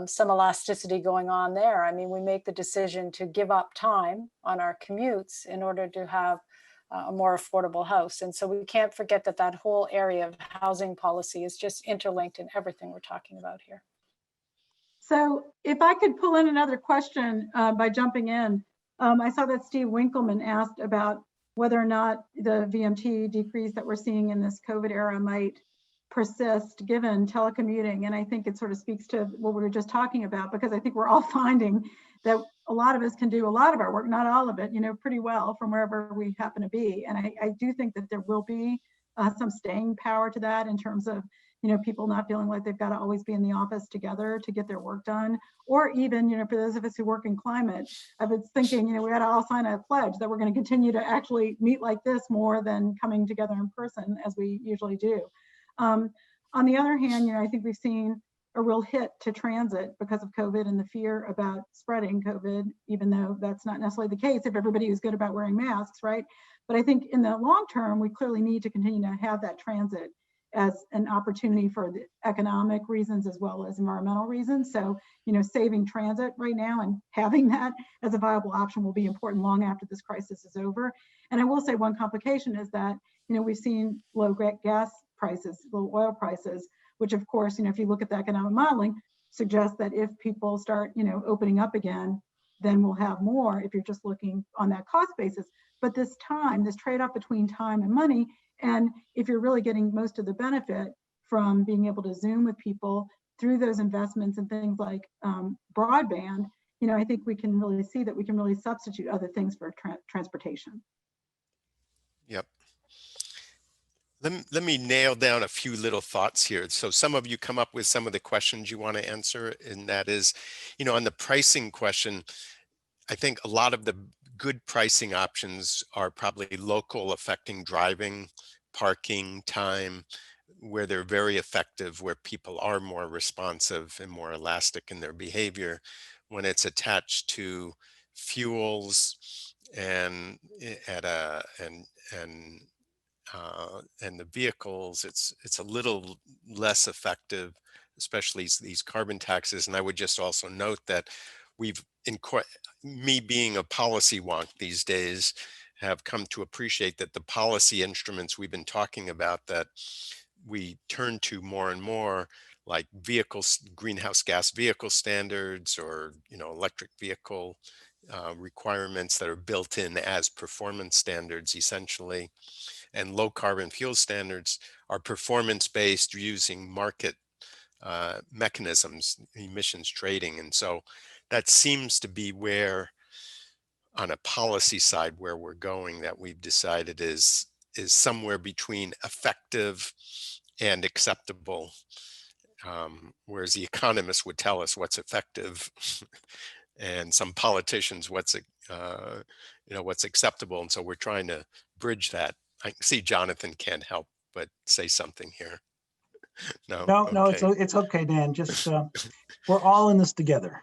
some elasticity going on there. I mean, we make the decision to give up time on our commutes in order to have a more affordable house. And so we can't forget that that whole area of housing policy is just interlinked in everything we're talking about here. So if I could pull in another question by jumping in, I saw that Steve Winkleman asked about whether or not the VMT decrease that we're seeing in this COVID era might persist given telecommuting. And I think it sort of speaks to what we were just talking about, because I think we're all finding that a lot of us can do a lot of our work, not all of it, pretty well from wherever we happen to be. And I do think that there will be some staying power to that in terms of people not feeling like they've got to always be in the office together to get their work done. Or even, for those of us who work in climate, I was thinking, we got to all sign a pledge that we're going to continue to actually meet like this more than coming together in person as we usually do. On the other hand, I think we've seen a real hit to transit because of COVID and the fear about spreading COVID, even though that's not necessarily the case if everybody is good about wearing masks, right? But I think in the long term, we clearly need to continue to have that transit as an opportunity for the economic reasons as well as environmental reasons. So, saving transit right now and having that as a viable option will be important long after this crisis is over. And I will say one complication is that, we've seen low gas prices, low oil prices, which of course, if you look at the economic modeling, suggests that if people start, opening up again, then we'll have more if you're just looking on that cost basis. But this trade-off between time and money, and if you're really getting most of the benefit from being able to Zoom with people through those investments and things like broadband, I think we can really see that we can really substitute other things for transportation. Yep. Let me nail down a few little thoughts here. So some of you come up with some of the questions you want to answer, and that is, on the pricing question, I think a lot of the good pricing options are probably local, affecting driving, parking, time, where they're very effective, where people are more responsive and more elastic in their behavior. When it's attached to fuels and the vehicles, it's a little less effective, especially these carbon taxes. And I would just also note that me being a policy wonk these days, have come to appreciate that the policy instruments we've been talking about that we turn to more and more, like greenhouse gas vehicle standards, or electric vehicle requirements that are built in as performance standards essentially, and low carbon fuel standards are performance based using market mechanisms, emissions trading. And so that seems to be where, on a policy side, where we're going, that we've decided is somewhere between effective and acceptable. Whereas the economists would tell us what's effective, and some politicians what's acceptable. And so we're trying to bridge that. I see Jonathan can't help but say something here. No, okay. It's okay, Dan. Just we're all in this together.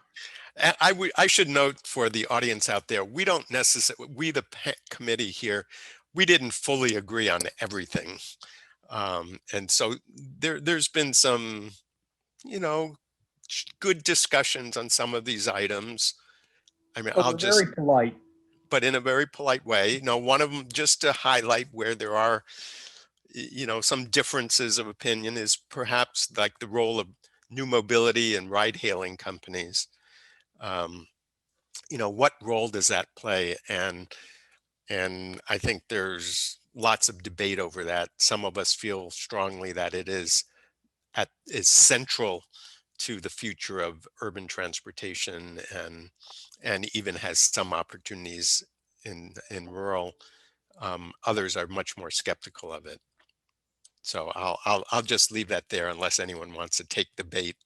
I should note for the audience out there, we don't necessarily, the committee here, we didn't fully agree on everything. And so there's been some, good discussions on some of these items. I mean, I'll just very polite, but in a very polite way. One of them, just to highlight where there are, some differences of opinion, is perhaps like the role of new mobility and ride-hailing companies. What role does that play? And I think there's lots of debate over that. Some of us feel strongly that it is central to the future of urban transportation, and even has some opportunities in rural. Others are much more skeptical of it. So I'll just leave that there unless anyone wants to take the bait.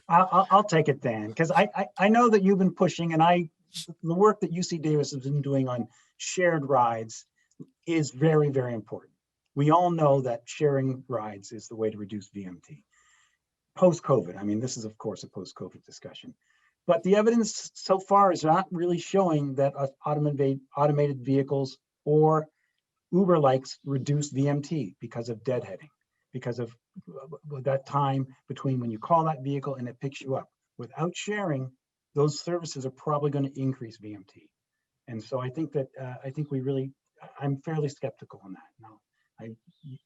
I'll take it, Dan, because I know that you've been pushing, and the work that UC Davis has been doing on shared rides is very, very important. We all know that sharing rides is the way to reduce VMT. post-COVID. I mean, this is of course a post-COVID discussion, but the evidence so far is not really showing that automated vehicles or Uber-likes reduce VMT because of deadheading, because of that time between when you call that vehicle and it picks you up. Without sharing, those services are probably going to increase VMT. And so I think that I'm fairly skeptical on that. Now,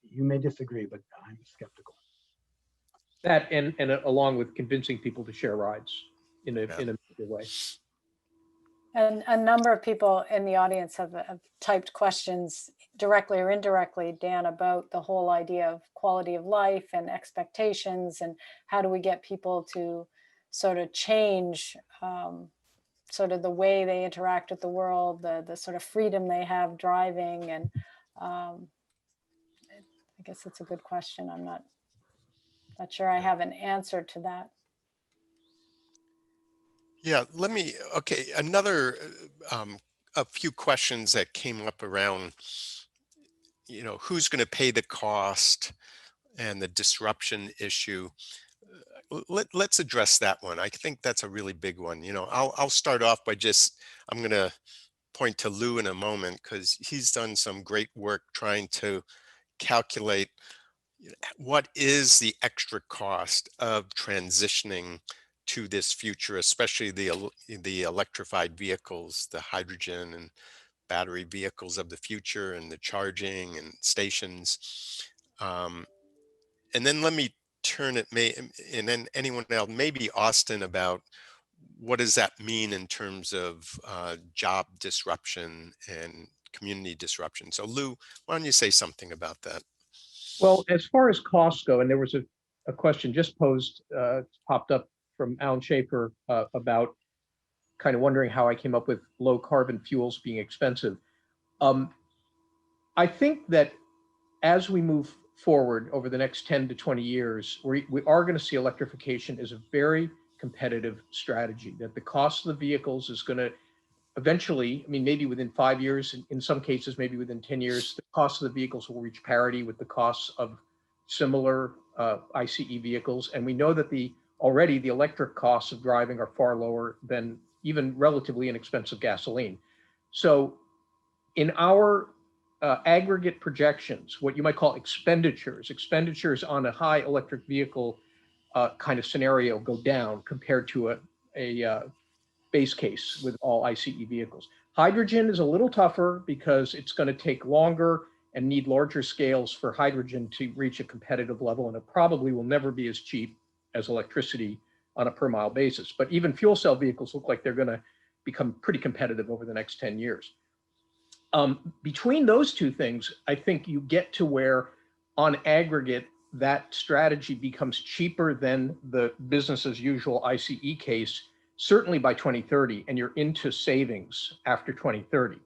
you may disagree, but I'm skeptical. That and along with convincing people to share rides in a major way. And a number of people in the audience have typed questions directly or indirectly, Dan, about the whole idea of quality of life and expectations, and how do we get people to sort of change sort of the way they interact with the world, the sort of freedom they have driving. And I guess it's a good question. I'm not sure I have an answer to that. Yeah, okay, another, a few questions that came up around, who's going to pay the cost and the disruption issue. Let's address that one. I think that's a really big one. I'll start off by I'm going to point to Lou in a moment, because he's done some great work trying to calculate what is the extra cost of transitioning to this future, especially the electrified vehicles, the hydrogen and battery vehicles of the future, and the charging and stations. And then let me turn it, and then anyone else, maybe Austin, about what does that mean in terms of job disruption and community disruption. So Lou, why don't you say something about that? Well, as far as costs go, and there was a question just posed, popped up from Alan Schaefer about kind of wondering how I came up with low carbon fuels being expensive. I think that as we move forward over the next 10 to 20 years, we are going to see electrification as a very competitive strategy, that the cost of the vehicles is going to eventually, I mean, maybe within 5 years, in some cases, maybe within 10 years, the cost of the vehicles will reach parity with the costs of similar ICE vehicles. And we know that already the electric costs of driving are far lower than even relatively inexpensive gasoline. So in our aggregate projections, what you might call expenditures on a high electric vehicle kind of scenario go down compared to a base case with all ICE vehicles. Hydrogen is a little tougher because it's going to take longer and need larger scales for hydrogen to reach a competitive level, and it probably will never be as cheap as electricity on a per mile basis. But even fuel cell vehicles look like they're going to become pretty competitive over the next 10 years. Between those two things, I think you get to where on aggregate, that strategy becomes cheaper than the business as usual ICE case, certainly by 2030, and you're into savings after 2030.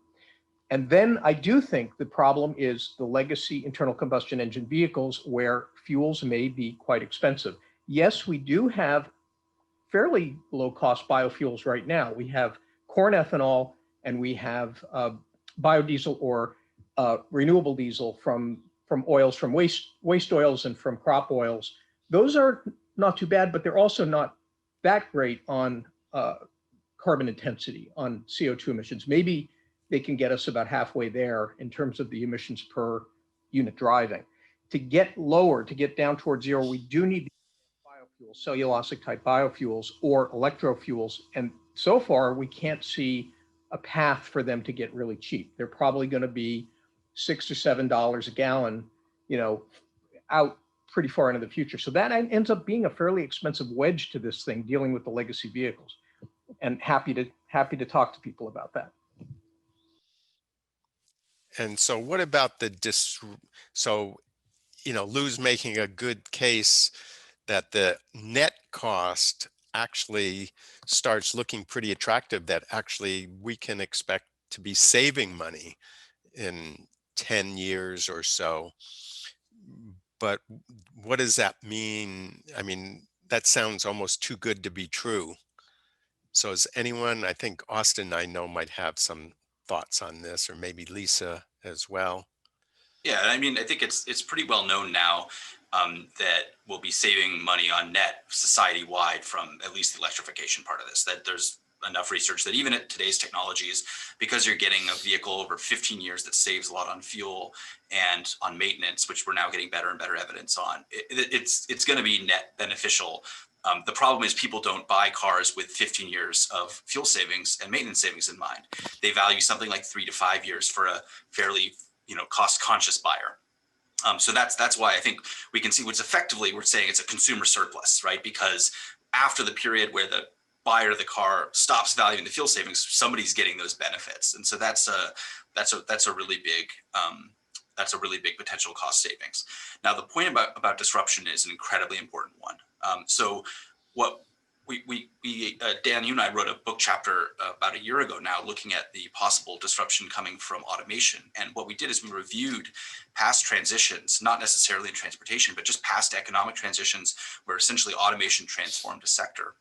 And then I do think the problem is the legacy internal combustion engine vehicles, where fuels may be quite expensive. Yes, we do have fairly low cost biofuels right now. We have corn ethanol, and we have biodiesel or renewable diesel from oils, from waste oils and from crop oils. Those are not too bad, but they're also not that great on carbon intensity, on CO2 emissions. Maybe they can get us about halfway there in terms of the emissions per unit driving. To get lower, to get down towards zero, we do need biofuels, cellulosic type biofuels or electrofuels. And so far, we can't see a path for them to get really cheap. They're probably going to be $6 or $7 a gallon, out pretty far into the future. So that ends up being a fairly expensive wedge to this thing, dealing with the legacy vehicles. And happy to talk to people about that. And so what about Lou's making a good case that the net cost actually starts looking pretty attractive, that actually we can expect to be saving money in 10 years or so. But what does that mean? I mean, that sounds almost too good to be true. So is anyone, I think Austin, I know, might have some thoughts on this, or maybe Lisa as well. Yeah, I mean, I think it's pretty well known now that we'll be saving money on net society-wide from at least the electrification part of this, that there's enough research that even at today's technologies, because you're getting a vehicle over 15 years that saves a lot on fuel and on maintenance, which we're now getting better and better evidence on, it's going to be net beneficial. The problem is people don't buy cars with 15 years of fuel savings and maintenance savings in mind. They value something like 3 to 5 years for a fairly cost-conscious buyer. So that's why I think we can see what's effectively, we're saying it's a consumer surplus, right? Because after the period where the buyer of the car stops valuing the fuel savings, somebody's getting those benefits, and so that's a really big potential cost savings. Now, the point about disruption is an incredibly important one. So what Dan, you and I wrote a book chapter about a year ago now looking at the possible disruption coming from automation. And what we did is we reviewed past transitions, not necessarily in transportation, but just past economic transitions where essentially automation transformed a sector.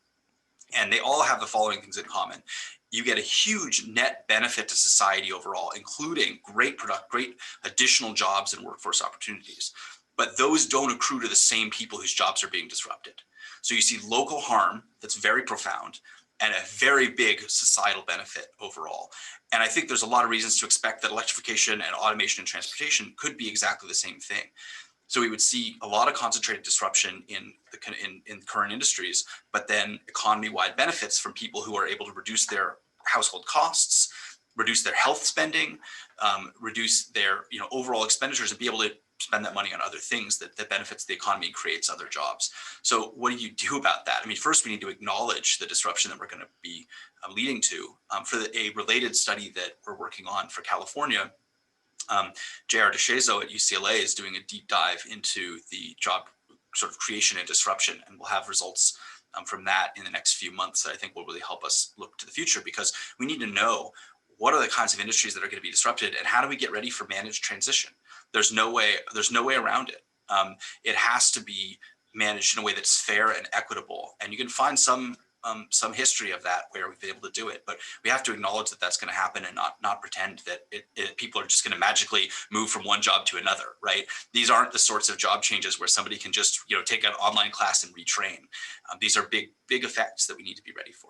And they all have the following things in common. You get a huge net benefit to society overall, including great additional jobs and workforce opportunities. But those don't accrue to the same people whose jobs are being disrupted. So you see local harm that's very profound and a very big societal benefit overall. And I think there's a lot of reasons to expect that electrification and automation in transportation could be exactly the same thing. So we would see a lot of concentrated disruption in current industries, but then economy-wide benefits from people who are able to reduce their household costs, reduce their health spending, reduce their overall expenditures, and be able to spend that money on other things that benefits the economy and creates other jobs. So what do you do about that? I mean, first we need to acknowledge the disruption that we're going to be leading to. For a related study that we're working on for California, J.R. DeShazo at UCLA is doing a deep dive into the job sort of creation and disruption, and we'll have results from that in the next few months that I think will really help us look to the future, because we need to know what are the kinds of industries that are going to be disrupted and how do we get ready for managed transition. There's no way around it. It has to be managed in a way that's fair and equitable. And you can find some history of that where we've been able to do it, but we have to acknowledge that that's going to happen and not pretend that people are just going to magically move from one job to another, right? These aren't the sorts of job changes where somebody can just take an online class and retrain. These are big effects that we need to be ready for.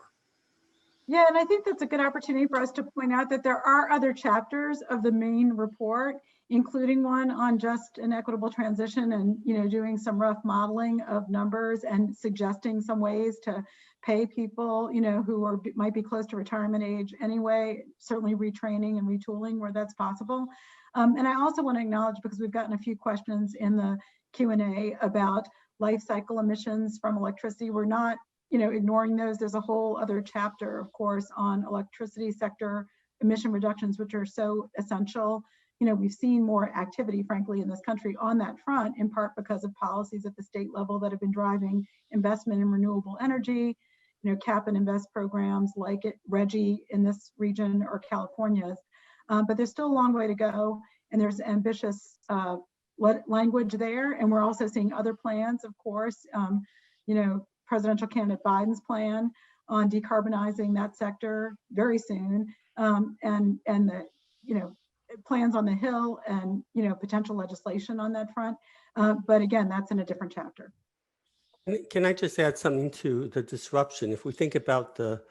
Yeah, and I think that's a good opportunity for us to point out that there are other chapters of the main report, including one on just an equitable transition and doing some rough modeling of numbers and suggesting some ways to pay people who might be close to retirement age anyway, certainly retraining and retooling where that's possible. And I also want to acknowledge, because we've gotten a few questions in the Q&A about life cycle emissions from electricity. We're not ignoring those. There's a whole other chapter, of course, on electricity sector emission reductions, which are so essential. We've seen more activity, frankly, in this country on that front, in part because of policies at the state level that have been driving investment in renewable energy, cap and invest programs like RGGI in this region or California's. But there's still a long way to go, and there's ambitious language there. And we're also seeing other plans, of course, presidential candidate Biden's plan on decarbonizing that sector very soon, and the plans on the Hill and potential legislation on that front. But again, that's in a different chapter. Can I just add something to the disruption? If we think about the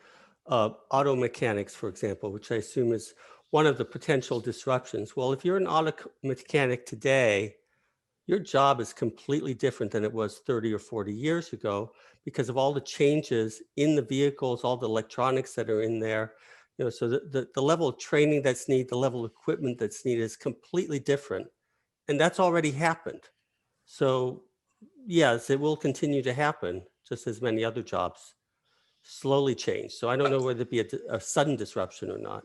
auto mechanics, for example, which I assume is one of the potential disruptions. Well, if you're an auto mechanic today, your job is completely different than it was 30 or 40 years ago because of all the changes in the vehicles, all the electronics that are in there. So the level of training that's needed, the level of equipment that's needed is completely different. And that's already happened. So yes, it will continue to happen, just as many other jobs slowly change. So I don't know whether it be a sudden disruption or not.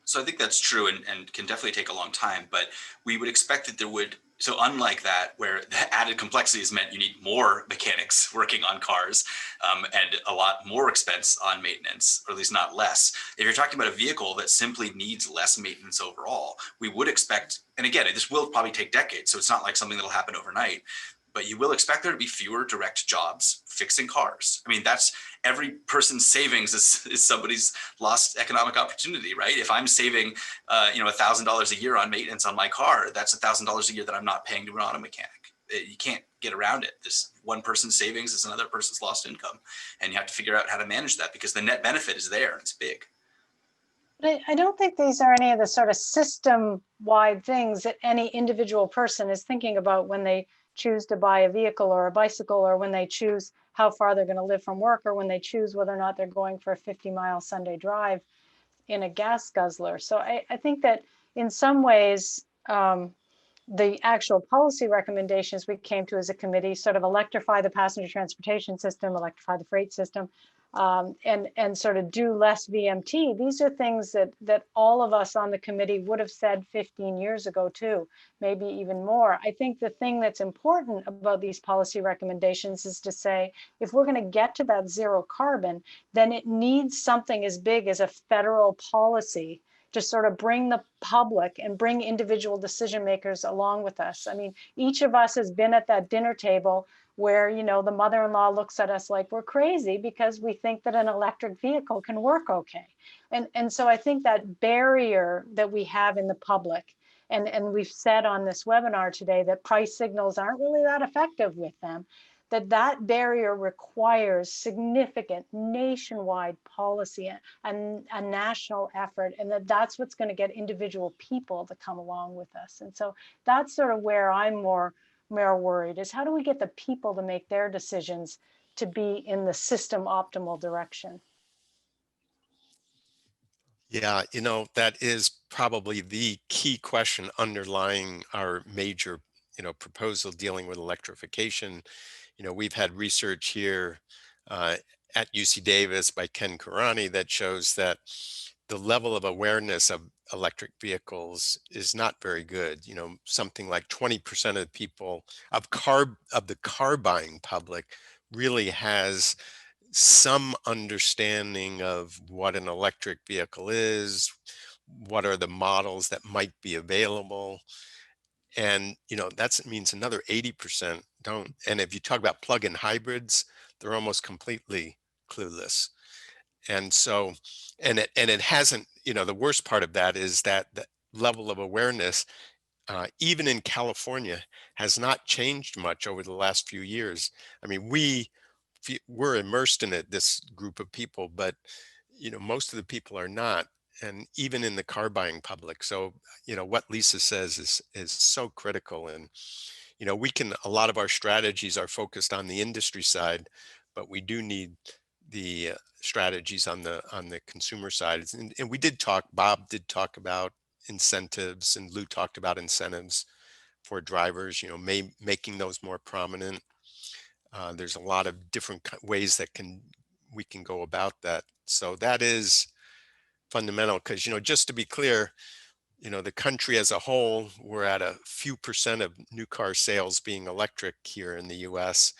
So I think that's true and can definitely take a long time, but we would expect that there would, so unlike that, where the added complexity has meant you need more mechanics working on cars and a lot more expense on maintenance, or at least not less. If you're talking about a vehicle that simply needs less maintenance overall, we would expect, and again, this will probably take decades, so it's not like something that'll happen overnight, but you will expect there to be fewer direct jobs fixing cars. I mean, that's every person's savings is somebody's lost economic opportunity, right? If I'm saving, $1,000 a year on maintenance on my car, that's $1,000 a year that I'm not paying to an auto mechanic. You can't get around it. This one person's savings is another person's lost income, and you have to figure out how to manage that because the net benefit is there. It's big. But I don't think these are any of the sort of system-wide things that any individual person is thinking about when they choose to buy a vehicle or a bicycle, or when they choose how far they're going to live from work, or when they choose whether or not they're going for a 50-mile Sunday drive in a gas guzzler. So I think that in some ways, the actual policy recommendations we came to as a committee sort of electrify the passenger transportation system, electrify the freight system, and sort of do less VMT. These are things that all of us on the committee would have said 15 years ago too, maybe even more. I think the thing that's important about these policy recommendations is to say, if we're going to get to that zero carbon, then it needs something as big as a federal policy to sort of bring the public and bring individual decision makers along with us. I mean, each of us has been at that dinner table where, the mother-in-law looks at us like we're crazy because we think that an electric vehicle can work okay. And so I think that barrier that we have in the public, and we've said on this webinar today that price signals aren't really that effective with them, that barrier requires significant nationwide policy and a national effort, and that's what's going to get individual people to come along with us. And so that's sort of where I'm more worried, is how do we get the people to make their decisions to be in the system optimal direction? Yeah, that is probably the key question underlying our major, proposal dealing with electrification. We've had research here at UC Davis by Ken Karani that shows that the level of awareness of electric vehicles is not very good. Something like 20% of the people of the car buying public really has some understanding of what an electric vehicle is, what are the models that might be available. And, that means another 80% don't. And if you talk about plug-in hybrids, they're almost completely clueless. And so, and it hasn't, the worst part of that is that the level of awareness, even in California, has not changed much over the last few years. I mean, we're immersed in it, this group of people, but, most of the people are not. And even in the car buying public. So, what Lisa says is so critical. And, a lot of our strategies are focused on the industry side, but we do need the strategies on the consumer side. And Bob did talk about incentives, and Lou talked about incentives for drivers, making those more prominent. There's a lot of different ways that we can go about that. So that is fundamental, because just to be clear, the country as a whole, we're at a few percent of new car sales being electric here in the US,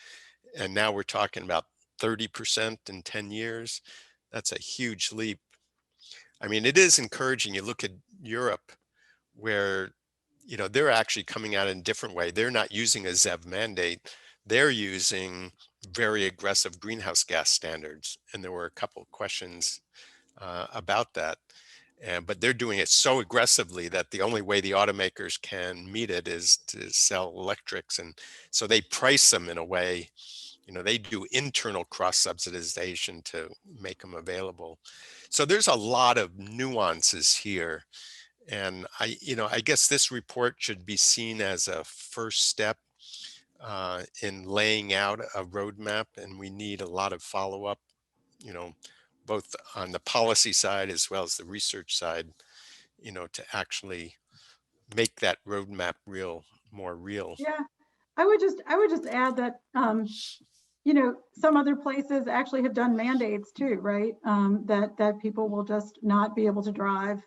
and now we're talking about 30% in 10 years. That's a huge leap. I mean, it is encouraging. You look at Europe, where they're actually coming out in a different way. They're not using a ZEV mandate. They're using very aggressive greenhouse gas standards, and there were a couple of questions about that. But they're doing it so aggressively that the only way the automakers can meet it is to sell electrics. And so they price them in a way, they do internal cross subsidization to make them available. So there's a lot of nuances here. And I guess this report should be seen as a first step in laying out a roadmap. And we need a lot of follow-up, both on the policy side as well as the research side, to actually make that roadmap more real. Yeah, I would just add that, some other places actually have done mandates too, right? That people will just not be able to drive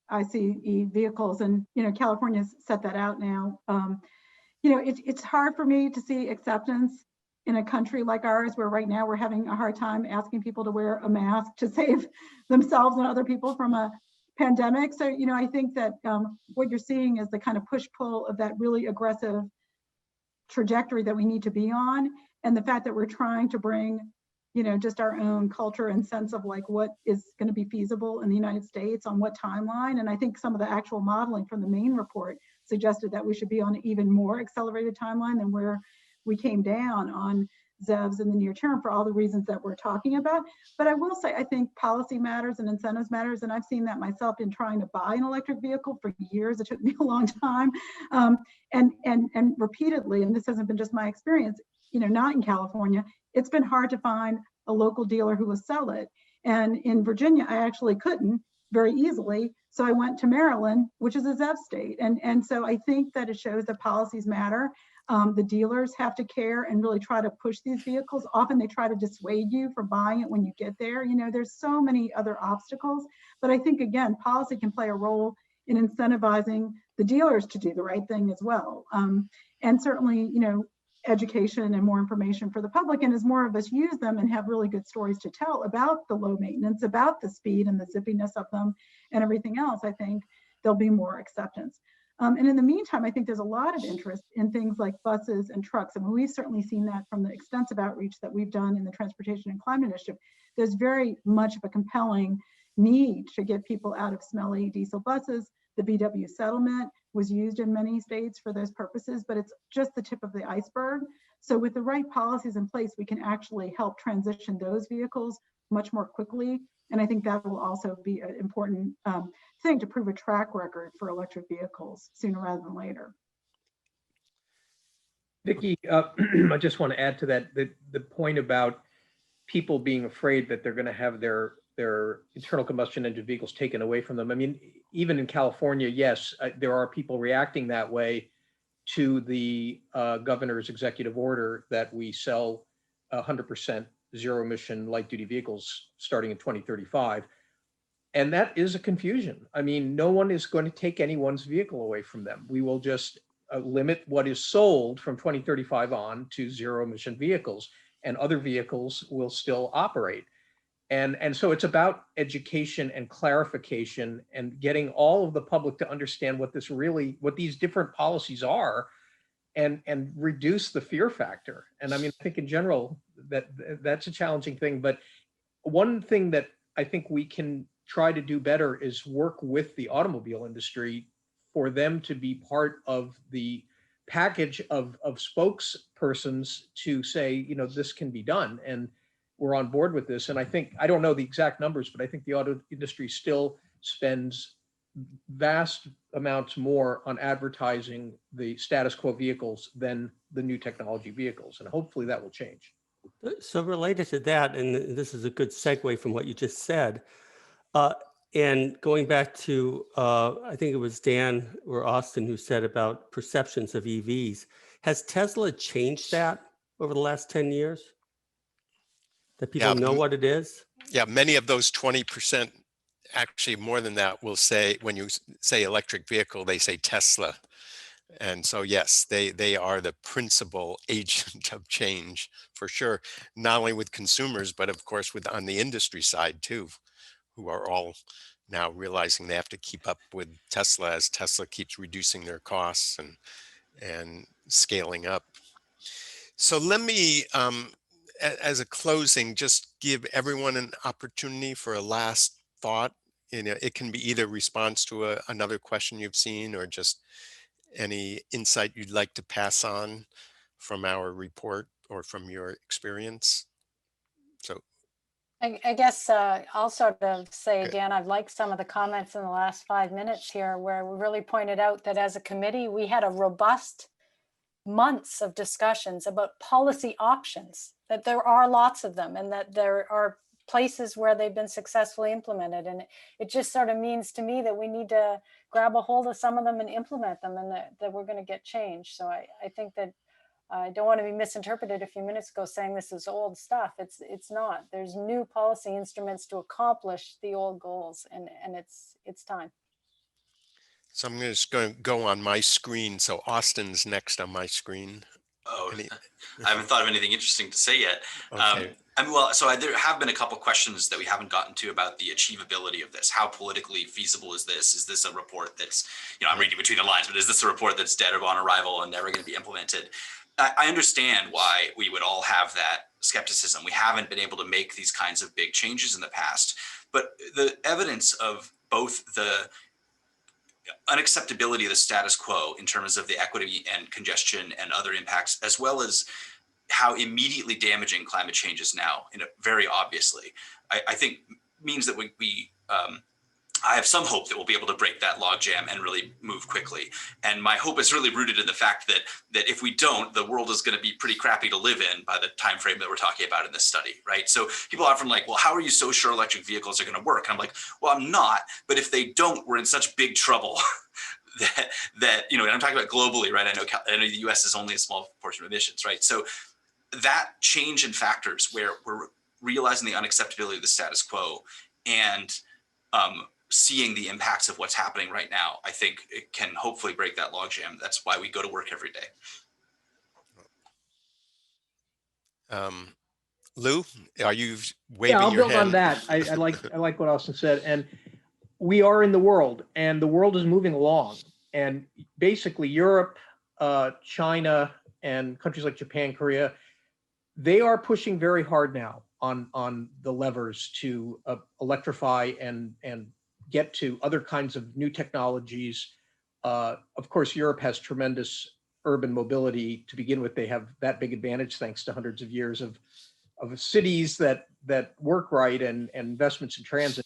ICE vehicles, and California's set that out now. It's hard for me to see acceptance in a country like ours, where right now we're having a hard time asking people to wear a mask to save themselves and other people from a pandemic. So, I think that what you're seeing is the kind of push-pull of that really aggressive trajectory that we need to be on, and the fact that we're trying to bring, you know, just our own culture and sense of like what is going to be feasible in the United States on what timeline. And I think some of the actual modeling from the Maine report suggested that we should be on an even more accelerated timeline than where we came down on ZEVs in the near term for all the reasons that we're talking about. But I will say, I think policy matters and incentives matters. And I've seen that myself in trying to buy an electric vehicle for years. It took me a long time. And repeatedly, and this hasn't been just my experience, you know, not in California, it's been hard to find a local dealer who will sell it. And in Virginia, I actually couldn't very easily. So I went to Maryland, which is a ZEV state. And so I think that it shows that policies matter. The dealers have to care and really try to push these vehicles. Often they try to dissuade you from buying it when you get there. You know, there's so many other obstacles. But I think, again, policy can play a role in incentivizing the dealers to do the right thing as well. And certainly, you know, education and more information for the public. And as more of us use them and have really good stories to tell about the low maintenance, about the speed and the zippiness of them and everything else, I think there'll be more acceptance. And in the meantime, I think there's a lot of interest in things like buses and trucks. I mean, we've certainly seen that from the extensive outreach that we've done in the Transportation and Climate Initiative. There's very much of a compelling need to get people out of smelly diesel buses. The VW settlement was used in many states for those purposes, but it's just the tip of the iceberg. So with the right policies in place, we can actually help transition those vehicles much more quickly. And I think that will also be an important thing to prove a track record for electric vehicles sooner rather than later. Vicki, I just want to add to that, the point about people being afraid that they're going to have their internal combustion engine vehicles taken away from them. I mean, even in California, yes, there are people reacting that way to the governor's executive order that we sell 100% zero emission light duty vehicles starting in 2035. And that is a confusion. I mean, no one is going to take anyone's vehicle away from them. We will just limit what is sold from 2035 on to zero emission vehicles, and other vehicles will still operate. And so it's about education and clarification and getting all of the public to understand what these different policies are, and reduce the fear factor. And I mean, I think in general that's a challenging thing, but one thing that I think we can try to do better is work with the automobile industry for them to be part of the package of spokespersons to say, you know, this can be done. And we're on board with this. And I think, I don't know the exact numbers, but I think the auto industry still spends vast amounts more on advertising the status quo vehicles than the new technology vehicles. And hopefully that will change. So related to that, and this is a good segue from what you just said, and going back to, I think it was Dan or Austin who said about perceptions of EVs. Has Tesla changed that over the last 10 years? That people know what it is? Yeah, many of those 20%, actually more than that, will say, when you say electric vehicle, they say Tesla. And so, yes, they are the principal agent of change for sure, not only with consumers, but of course on the industry side too, who are all now realizing they have to keep up with Tesla as Tesla keeps reducing their costs and scaling up. So let me, as a closing, just give everyone an opportunity for a last thought. You know, it can be either response to another question you've seen or just any insight you'd like to pass on from our report or from your experience. So I guess I'll sort of say, Okay. Dan, I've liked some of the comments in the last 5 minutes here where we really pointed out that as a committee, we had a robust months of discussions about policy options, that there are lots of them and that there are places where they've been successfully implemented. And it just sort of means to me that we need to grab a hold of some of them and implement them, and that we're going to get change. So I think that I don't want to be misinterpreted a few minutes ago saying this is old stuff. It's not. There's new policy instruments to accomplish the old goals, and it's time. So I'm just going to go on my screen. So Austin's next on my screen. Oh, I haven't thought of anything interesting to say yet. Okay. So there have been a couple questions that we haven't gotten to about the achievability of this. How politically feasible is this? Is this a report that's, I'm reading between the lines, but is this a report that's dead on arrival and never going to be implemented? I understand why we would all have that skepticism. We haven't been able to make these kinds of big changes in the past, but the evidence of both the unacceptability of the status quo in terms of the equity and congestion and other impacts, as well as how immediately damaging climate change is now, very obviously, I think means that I have some hope that we'll be able to break that logjam and really move quickly. And my hope is really rooted in the fact that if we don't, the world is going to be pretty crappy to live in by the time frame that we're talking about in this study, right? So people are often like, well, how are you so sure electric vehicles are going to work? And I'm like, well, I'm not. But if they don't, we're in such big trouble that and I'm talking about globally, right? I know the U.S. is only a small portion of emissions, right? So that change in factors where we're realizing the unacceptability of the status quo and seeing the impacts of what's happening right now, I think it can hopefully break that logjam. That's why we go to work every day. Lou, are you waving I'll your build hand? on that. I like what Austin said, and we are in the world, and the world is moving along, and basically Europe, China, and countries like Japan, Korea, they are pushing very hard now on the levers to electrify and get to other kinds of new technologies. Of course, Europe has tremendous urban mobility to begin with. They have that big advantage thanks to hundreds of years of cities that work right and investments in transit.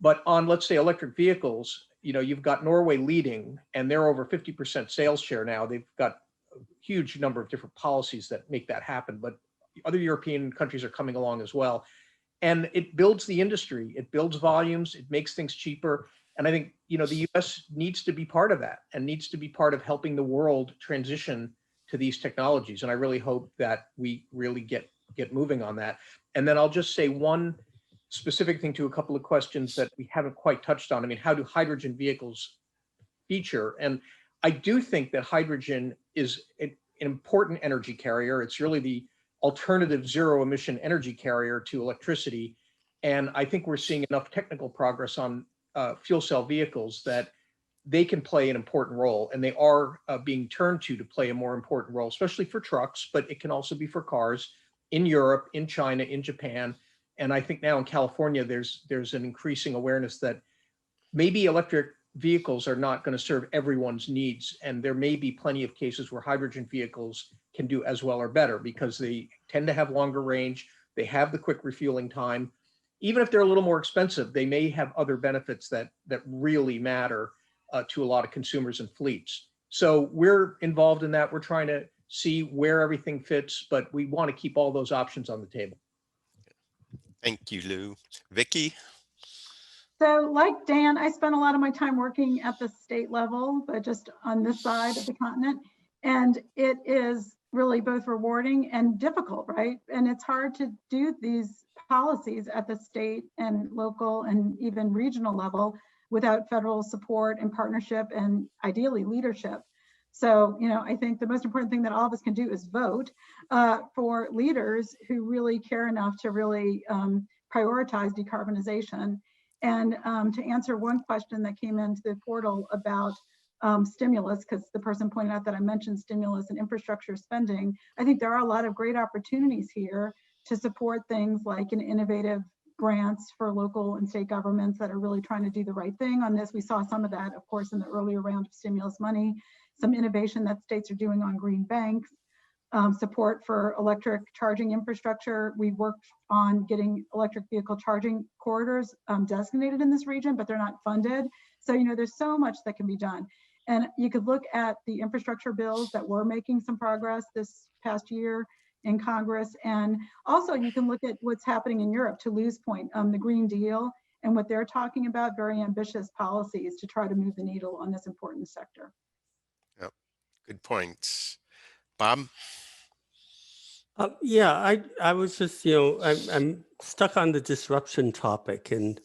But on, let's say, electric vehicles, you've got Norway leading, and they're over 50% sales share now. They've got a huge number of different policies that make that happen, but other European countries are coming along as well. And it builds the industry, it builds volumes, it makes things cheaper. And I think, the US needs to be part of that and needs to be part of helping the world transition to these technologies. And I really hope that we really get moving on that. And then I'll just say one specific thing to a couple of questions that we haven't quite touched on. I mean, how do hydrogen vehicles feature? And I do think that hydrogen is an important energy carrier. It's really the alternative zero emission energy carrier to electricity. And I think we're seeing enough technical progress on fuel cell vehicles that they can play an important role, and they are being turned to play a more important role, especially for trucks, but it can also be for cars in Europe, in China, in Japan. And I think now in California, there's an increasing awareness that maybe electric vehicles are not going to serve everyone's needs. And there may be plenty of cases where hydrogen vehicles can do as well or better because they tend to have longer range. They have the quick refueling time. Even if they're a little more expensive, they may have other benefits that really matter to a lot of consumers and fleets. So we're involved in that. We're trying to see where everything fits, but we want to keep all those options on the table. Thank you, Lou. Vicky? So like Dan, I spent a lot of my time working at the state level, but just on this side of the continent. And it is really both rewarding and difficult, right? And it's hard to do these policies at the state and local and even regional level without federal support and partnership and ideally leadership. So, I think the most important thing that all of us can do is vote for leaders who really care enough to really prioritize decarbonization. And to answer one question that came into the portal about stimulus, because the person pointed out that I mentioned stimulus and infrastructure spending, I think there are a lot of great opportunities here to support things like an innovative grants for local and state governments that are really trying to do the right thing on this. We saw some of that, of course, in the earlier round of stimulus money, some innovation that states are doing on green banks, support for electric charging infrastructure. We worked on getting electric vehicle charging corridors designated in this region, but they're not funded. So, there's so much that can be done. And you could look at the infrastructure bills that were making some progress this past year in Congress. And also you can look at what's happening in Europe, to Lou's point, the Green Deal and what they're talking about, very ambitious policies to try to move the needle on this important sector. Yep. Good points. Bob? Yeah, I was just, I'm stuck on the disruption topic. And,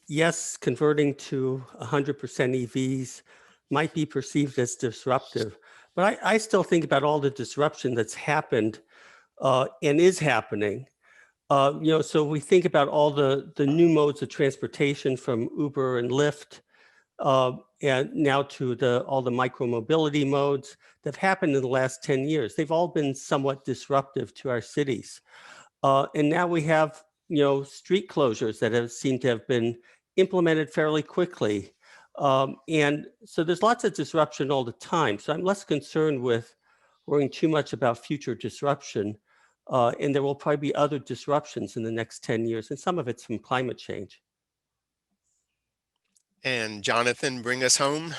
yes, converting to 100% EVs might be perceived as disruptive, but I still think about all the disruption that's happened and is happening. So we think about all the new modes of transportation from Uber and Lyft. and now to all the micro-mobility modes that have happened in the last 10 years. They've all been somewhat disruptive to our cities. And now we have, street closures that have seemed to have been implemented fairly quickly. And so there's lots of disruption all the time. So I'm less concerned with worrying too much about future disruption. And there will probably be other disruptions in the next 10 years, and some of it's from climate change. And Jonathan, bring us home.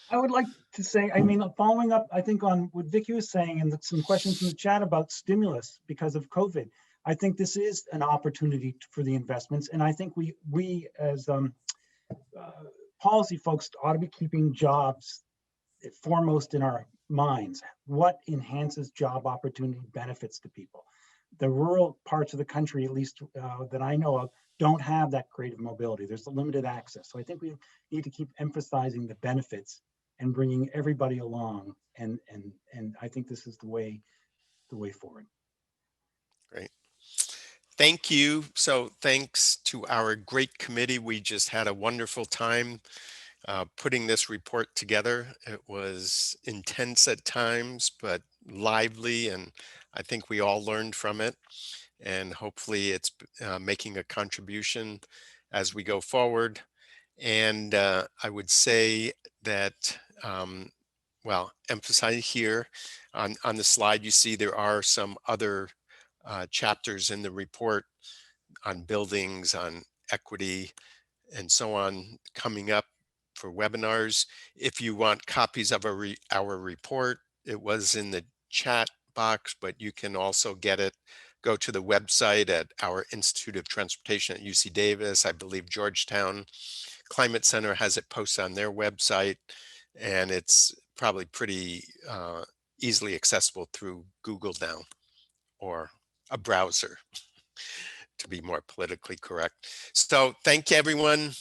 I would like to say, I mean, following up, I think on what Vicky was saying and some questions in the chat about stimulus because of COVID, I think this is an opportunity for the investments. And I think we as policy folks ought to be keeping jobs foremost in our minds. What enhances job opportunity benefits to people? The rural parts of the country, at least that I know of, don't have that creative mobility. There's a limited access. So I think we need to keep emphasizing the benefits and bringing everybody along. And I think this is the way forward. Great. Thank you. So thanks to our great committee. We just had a wonderful time putting this report together. It was intense at times, but lively, and I think we all learned from it. And hopefully it's making a contribution as we go forward. And I would say that, emphasize here on the slide, you see there are some other chapters in the report on buildings, on equity, and so on coming up for webinars. If you want copies of our report, it was in the chat box, but you can also get it. Go to the website at our Institute of Transportation at UC Davis. I believe Georgetown Climate Center has it posted on their website, and it's probably pretty easily accessible through Google now, or a browser, to be more politically correct. So thank you, everyone.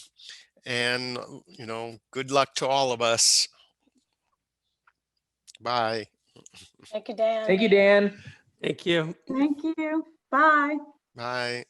And, good luck to all of us. Bye. Thank you, Dan. Thank you, Dan. Thank you. Thank you. Bye. Bye.